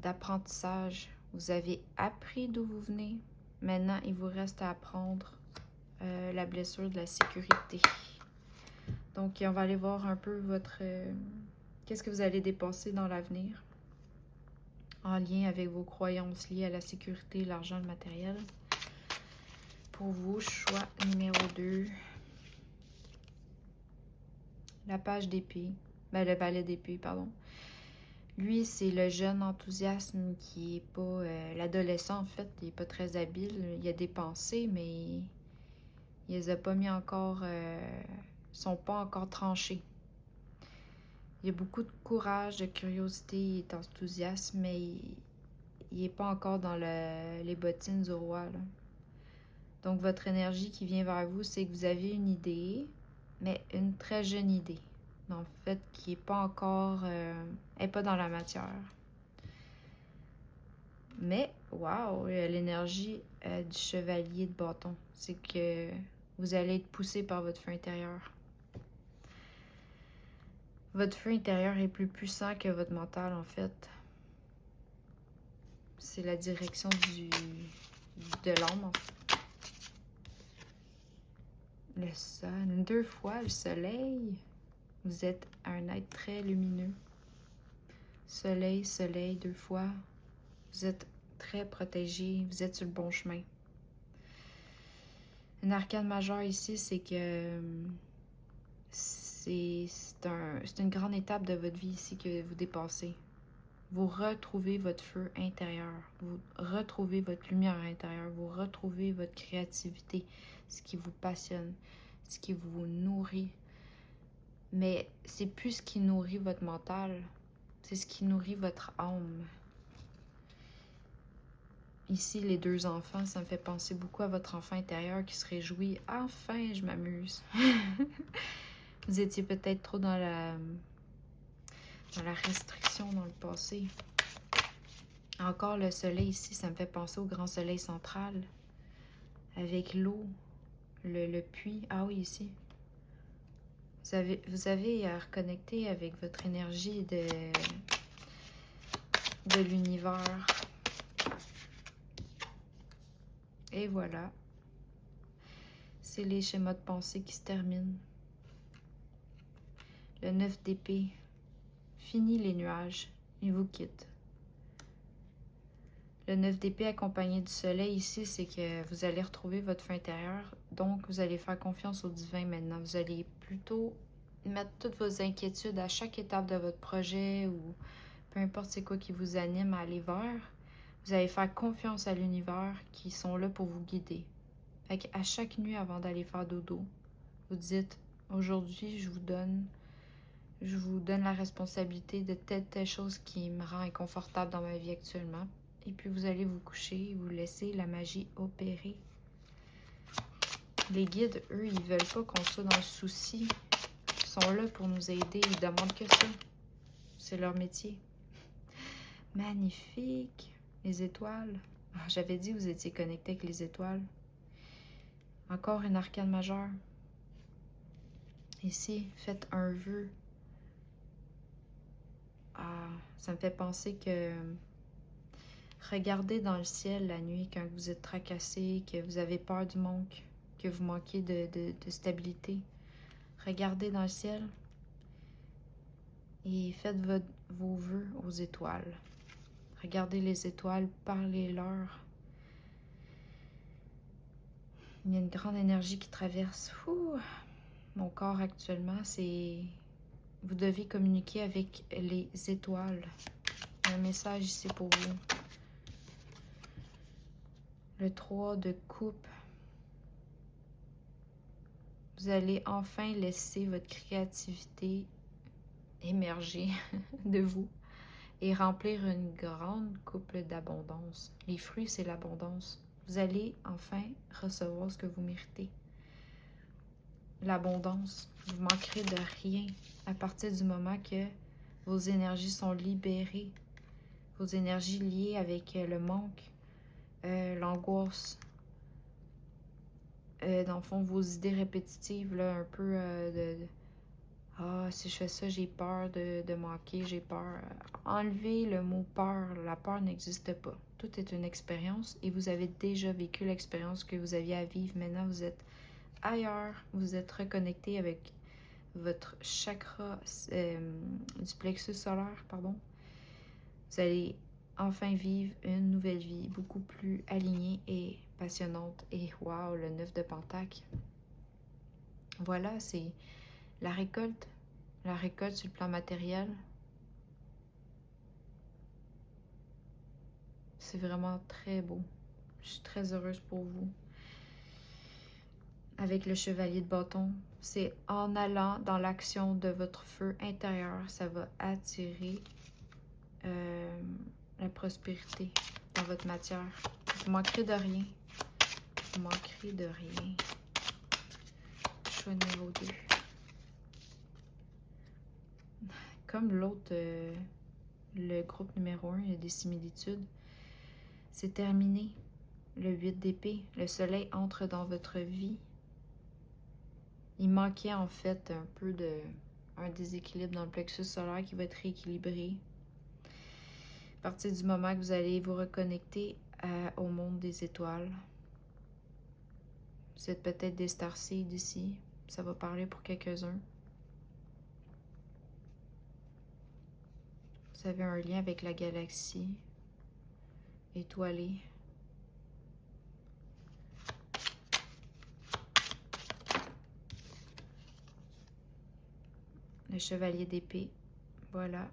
d'apprentissage. Vous avez appris d'où vous venez. Maintenant, il vous reste à apprendre la blessure de la sécurité. Donc, on va aller voir un peu votre... qu'est-ce que vous allez dépasser dans l'avenir en lien avec vos croyances liées à la sécurité, l'argent, le matériel. Pour vous, choix numéro 2. La page d'épée. Le valet d'épée, pardon. Lui, c'est le jeune enthousiasme qui est pas... l'adolescent, en fait, il est pas très habile. Il a des pensées, mais il les a pas mis encore... sont pas encore tranchés. Il y a beaucoup de courage, de curiosité et d'enthousiasme, mais il n'est pas encore dans les bottines du roi, là. Donc, votre énergie qui vient vers vous, c'est que vous avez une idée, mais une très jeune idée. En fait, qui n'est pas encore... elle n'est pas dans la matière. Mais, wow, l'énergie du chevalier de bâton, c'est que vous allez être poussé par votre feu intérieur. Votre feu intérieur est plus puissant que votre mental, en fait. C'est la direction de l'âme, en fait. Le sol, 2 fois le soleil. Vous êtes un être très lumineux. Soleil, soleil, 2 fois. Vous êtes très protégé. Vous êtes sur le bon chemin. Un arcane majeur ici, c'est que c'est une grande étape de votre vie ici que vous dépassez. Vous retrouvez votre feu intérieur. Vous retrouvez votre lumière intérieure. Vous retrouvez votre créativité, ce qui vous passionne, ce qui vous nourrit. Mais c'est plus ce qui nourrit votre mental, c'est ce qui nourrit votre âme. Ici, les 2 enfants, ça me fait penser beaucoup à votre enfant intérieur qui se réjouit. Enfin, je m'amuse. Vous étiez peut-être trop dans la restriction dans le passé. Encore le soleil ici, ça me fait penser au grand soleil central. Avec l'eau, le puits. Ah oui, ici. Vous avez à reconnecter avec votre énergie de l'univers. Et voilà. C'est les schémas de pensée qui se terminent. Le 9 d'épée. Fini les nuages. Il vous quitte. Le 9 d'épée accompagné du soleil ici, c'est que vous allez retrouver votre feu intérieur. Donc, vous allez faire confiance au divin maintenant. Vous allez plutôt mettre toutes vos inquiétudes à chaque étape de votre projet ou peu importe c'est quoi qui vous anime à aller vers. Vous allez faire confiance à l'univers qui sont là pour vous guider. Fait qu'à chaque nuit avant d'aller faire dodo, vous dites aujourd'hui je vous donne la responsabilité de telle chose qui me rend inconfortable dans ma vie actuellement. Et puis vous allez vous coucher et vous laisser la magie opérer. Les guides, eux, ils veulent pas qu'on soit dans le souci. Ils sont là pour nous aider. Ils demandent que ça. C'est leur métier. Magnifique. Les étoiles. Ah, j'avais dit que vous étiez connecté avec les étoiles. Encore une arcane majeure. Ici, faites un vœu. Ah, ça me fait penser que regardez dans le ciel la nuit quand vous êtes tracassé, que vous avez peur du manque, que vous manquez de stabilité. Regardez dans le ciel et faites vos vœux aux étoiles. Regardez les étoiles, parlez-leur. Il y a une grande énergie qui traverse mon corps actuellement. Vous devez communiquer avec les étoiles. Il y a un message ici pour vous. Le 3 de coupe. Vous allez enfin laisser votre créativité émerger de vous et remplir une grande coupe d'abondance. Les fruits, c'est l'abondance. Vous allez enfin recevoir ce que vous méritez. L'abondance. Vous manquerez de rien à partir du moment que vos énergies sont libérées. Vos énergies liées avec le manque, l'angoisse. Dans le fond, vos idées répétitives, là, un peu si je fais ça, j'ai peur de manquer, j'ai peur. Enlevez le mot peur. La peur n'existe pas. Tout est une expérience et vous avez déjà vécu l'expérience que vous aviez à vivre. Maintenant, vous êtes ailleurs. Vous êtes reconnecté avec votre chakra du plexus solaire, pardon. Vous allez enfin vivre une nouvelle vie beaucoup plus alignée et passionnante. Et wow, le 9 de Pentacle. Voilà, c'est la récolte sur le plan matériel. C'est vraiment très beau. Je suis très heureuse pour vous. Avec le chevalier de bâton, c'est en allant dans l'action de votre feu intérieur, ça va attirer la prospérité dans votre matière. Vous manquerez de rien. Vous manquerez de rien. Choix numéro 2. Comme l'autre, le groupe numéro 1, il y a des similitudes. C'est terminé. Le 8 d'épée, le soleil entre dans votre vie. Il manquait en fait un peu un déséquilibre dans le plexus solaire qui va être rééquilibré. À partir du moment que vous allez vous reconnecter au monde des étoiles. Vous êtes peut-être des starseeds ici. Ça va parler pour quelques-uns. Vous avez un lien avec la galaxie étoilée. Le chevalier d'épée. Voilà.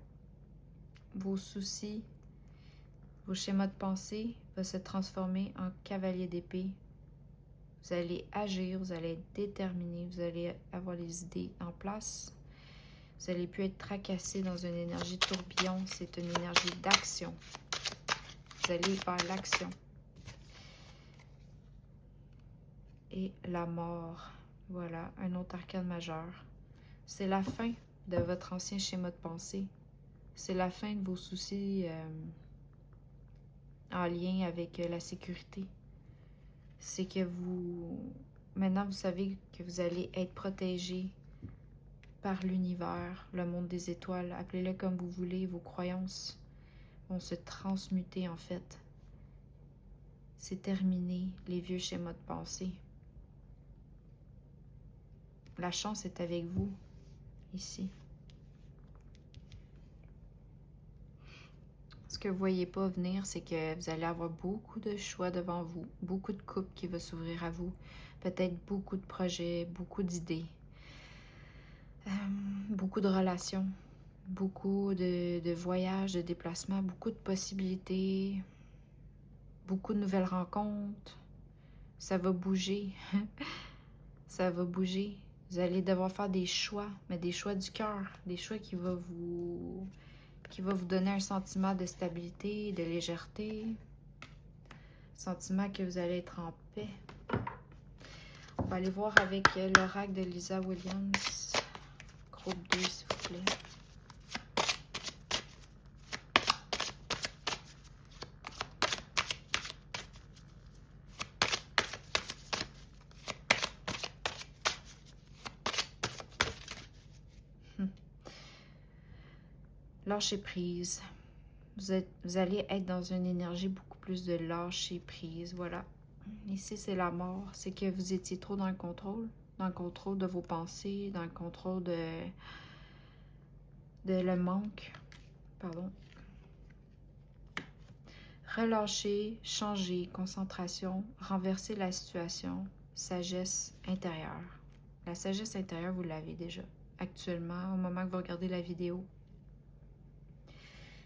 Vos soucis, vos schémas de pensée vont se transformer en cavalier d'épée. Vous allez agir, vous allez être déterminé, vous allez avoir les idées en place. Vous allez plus être tracassé dans une énergie tourbillon, c'est une énergie d'action. Vous allez vers l'action. Et la mort. Voilà, un autre arcane majeur. C'est la fin de votre ancien schéma de pensée. C'est la fin de vos soucis en lien avec la sécurité. C'est que maintenant vous savez que vous allez être protégé par l'univers, le monde des étoiles, appelez-le comme vous voulez, vos croyances vont se transmuter en fait. C'est terminé, les vieux schémas de pensée. La chance est avec vous, ici. Ce que vous ne voyez pas venir, c'est que vous allez avoir beaucoup de choix devant vous, beaucoup de coupes qui vont s'ouvrir à vous, peut-être beaucoup de projets, beaucoup d'idées, beaucoup de relations, beaucoup de voyages, de déplacements, beaucoup de possibilités, beaucoup de nouvelles rencontres. Ça va bouger. Ça va bouger. Vous allez devoir faire des choix, mais des choix du cœur, des choix qui vont vous donner un sentiment de stabilité, de légèreté, sentiment que vous allez être en paix. On va aller voir avec l'oracle de Lisa Williams, groupe 2 s'il vous plaît. Lâcher prise. Vous allez être dans une énergie beaucoup plus de lâcher prise. Voilà. Ici, c'est la mort. C'est que vous étiez trop dans le contrôle de vos pensées, dans le contrôle de le manque. Pardon. Relâcher, changer, concentration, renverser la situation, sagesse intérieure. La sagesse intérieure, vous l'avez déjà actuellement, au moment que vous regardez la vidéo.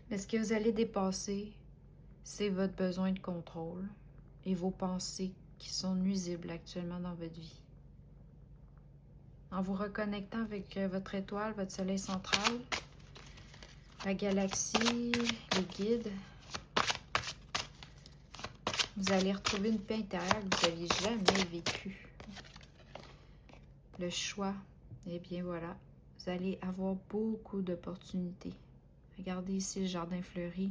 Mais ce que vous allez dépasser, c'est votre besoin de contrôle et vos pensées qui sont nuisibles actuellement dans votre vie. En vous reconnectant avec votre étoile, votre soleil central, la galaxie, les guides, vous allez retrouver une paix intérieure que vous n'aviez jamais vécue. Le choix, eh bien voilà, vous allez avoir beaucoup d'opportunités. Regardez ici le jardin fleuri.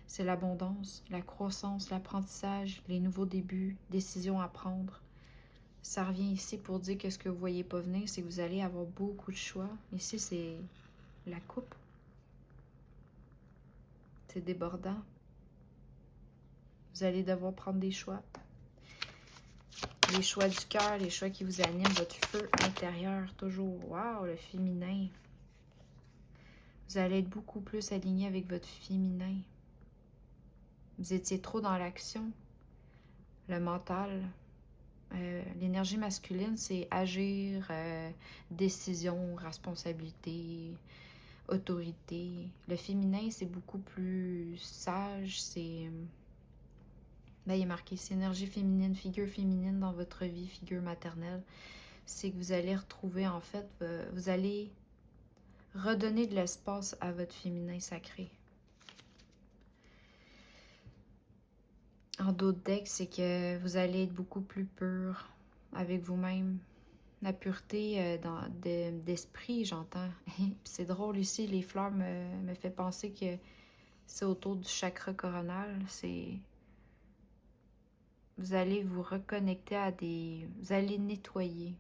C'est l'abondance, la croissance, l'apprentissage, les nouveaux débuts, décisions à prendre. Ça revient ici pour dire que ce que vous ne voyez pas venir, c'est que vous allez avoir beaucoup de choix. Ici, c'est la coupe. C'est débordant. Vous allez devoir prendre des choix. Les choix du cœur, les choix qui vous animent, votre feu intérieur, toujours. Wow, le féminin. Vous allez être beaucoup plus aligné avec votre féminin. Vous étiez trop dans l'action, le mental. L'énergie masculine, c'est agir, décision, responsabilité, autorité. Le féminin, c'est beaucoup plus sage, c'est... il est marqué, c'est énergie féminine, figure féminine dans votre vie, figure maternelle. C'est que vous allez retrouver, en fait, vous allez redonner de l'espace à votre féminin sacré. En d'autres decks, c'est que vous allez être beaucoup plus pur avec vous-même. La pureté d'esprit, j'entends. C'est drôle ici, les fleurs me fait penser que c'est autour du chakra coronal. C'est vous allez vous reconnecter à des... Vous allez nettoyer,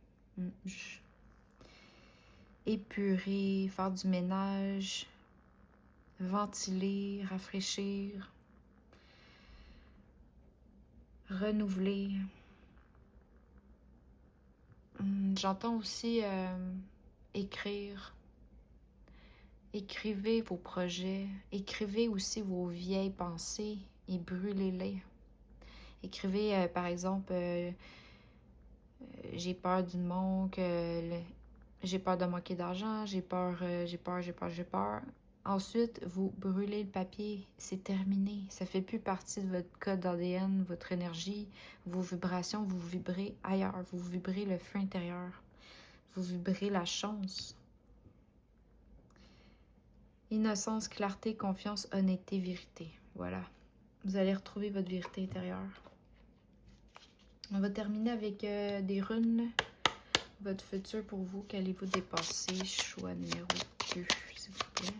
épurer, faire du ménage, ventiler, rafraîchir, renouveler. J'entends aussi écrire. Écrivez vos projets. Écrivez aussi vos vieilles pensées et brûlez-les. Écrivez, par exemple, j'ai peur du manque, j'ai peur de manquer d'argent, j'ai peur, j'ai peur, j'ai peur, j'ai peur. Ensuite, vous brûlez le papier, c'est terminé. Ça fait plus partie de votre code d'ADN, votre énergie, vos vibrations, vous vibrez ailleurs, vous vibrez le feu intérieur, vous vibrez la chance. Innocence, clarté, confiance, honnêteté, vérité. Voilà. Vous allez retrouver votre vérité intérieure. On va terminer avec des runes. Votre futur pour vous, qu'allez-vous dépasser? Choix numéro 2, s'il vous plaît.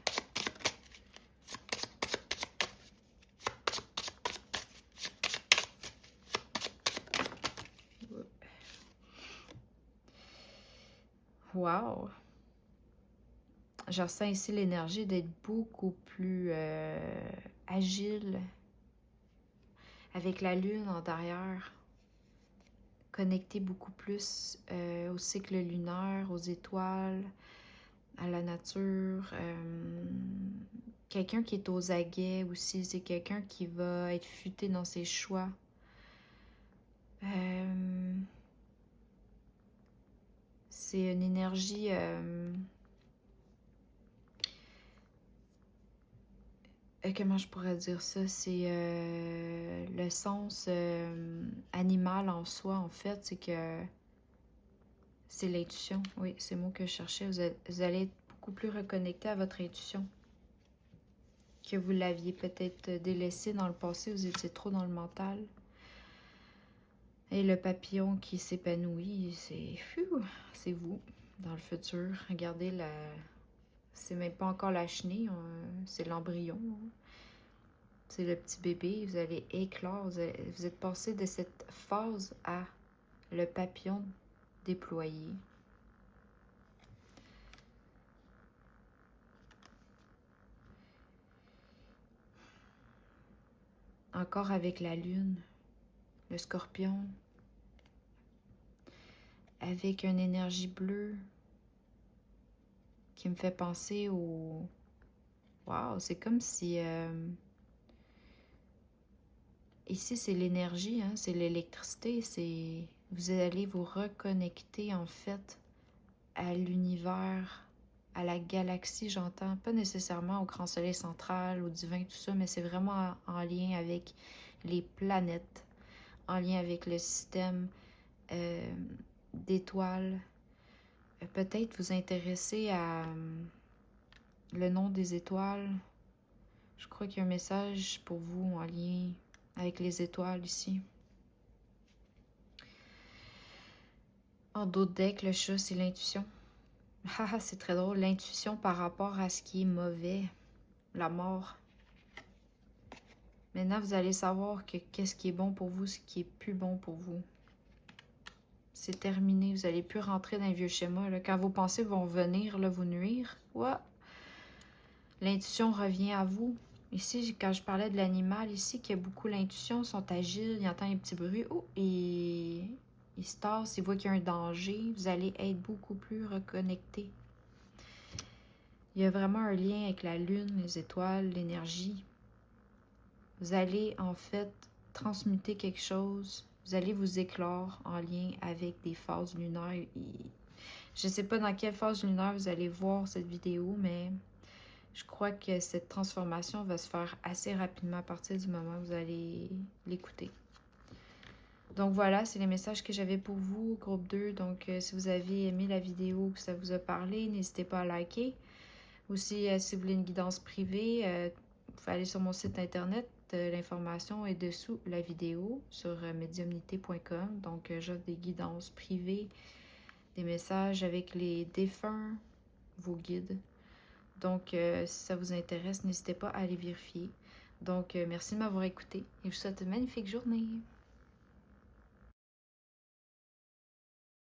Wow! Je ressens ici l'énergie d'être beaucoup plus agile avec la lune en derrière. Connecté beaucoup plus au cycle lunaire, aux étoiles, à la nature. Quelqu'un qui est aux aguets aussi, c'est quelqu'un qui va être futé dans ses choix. C'est une énergie comment je pourrais dire ça? C'est le sens animal en soi, en fait, c'est que c'est l'intuition. Oui, c'est le mot que je cherchais. Vous allez être beaucoup plus reconnecté à votre intuition que vous l'aviez peut-être délaissé dans le passé, vous étiez trop dans le mental. Et le papillon qui s'épanouit, c'est vous dans le futur. Regardez, c'est même pas encore la chenille, c'est l'embryon. C'est le petit bébé, vous allez éclore, vous êtes passé de cette phase à le papillon déployé. Encore avec la lune, le scorpion, avec une énergie bleue qui me fait penser au... Waouh, c'est comme si... Ici, c'est l'énergie, hein, c'est l'électricité, c'est... Vous allez vous reconnecter, en fait, à l'univers, à la galaxie, j'entends. Pas nécessairement au grand soleil central, au divin, tout ça, mais c'est vraiment en lien avec les planètes, en lien avec le système d'étoiles. Peut-être vous intéresser à le nom des étoiles. Je crois qu'il y a un message pour vous en lien avec les étoiles ici. En d'autres decks, le chat, c'est l'intuition. Ah, c'est très drôle. L'intuition par rapport à ce qui est mauvais. La mort. Maintenant, vous allez savoir que qu'est-ce qui est bon pour vous, ce qui est plus bon pour vous. C'est terminé. Vous n'allez plus rentrer dans un vieux schéma. Là. Quand vos pensées vont venir là, vous nuire, ouais. L'intuition revient à vous. Ici, quand je parlais de l'animal, ici, qui a beaucoup l'intuition, sont agiles, ils entendent un petit bruit, oh, et ils se tassent, ils voient qu'il y a un danger. Vous allez être beaucoup plus reconnecté. Il y a vraiment un lien avec la lune, les étoiles, l'énergie. Vous allez en fait transmuter quelque chose. Vous allez vous éclore en lien avec des phases lunaires. Je ne sais pas dans quelle phase lunaire vous allez voir cette vidéo, mais je crois que cette transformation va se faire assez rapidement à partir du moment où vous allez l'écouter. Donc voilà, c'est les messages que j'avais pour vous, groupe 2. Donc si vous avez aimé la vidéo, que ça vous a parlé, n'hésitez pas à liker. Aussi, si vous voulez une guidance privée, vous pouvez aller sur mon site internet. L'information est dessous la vidéo sur mediumnité.com. Donc, j'offre des guidances privées, des messages avec les défunts, vos guides. Donc, si ça vous intéresse, n'hésitez pas à aller vérifier. Donc, merci de m'avoir écouté et je vous souhaite une magnifique journée.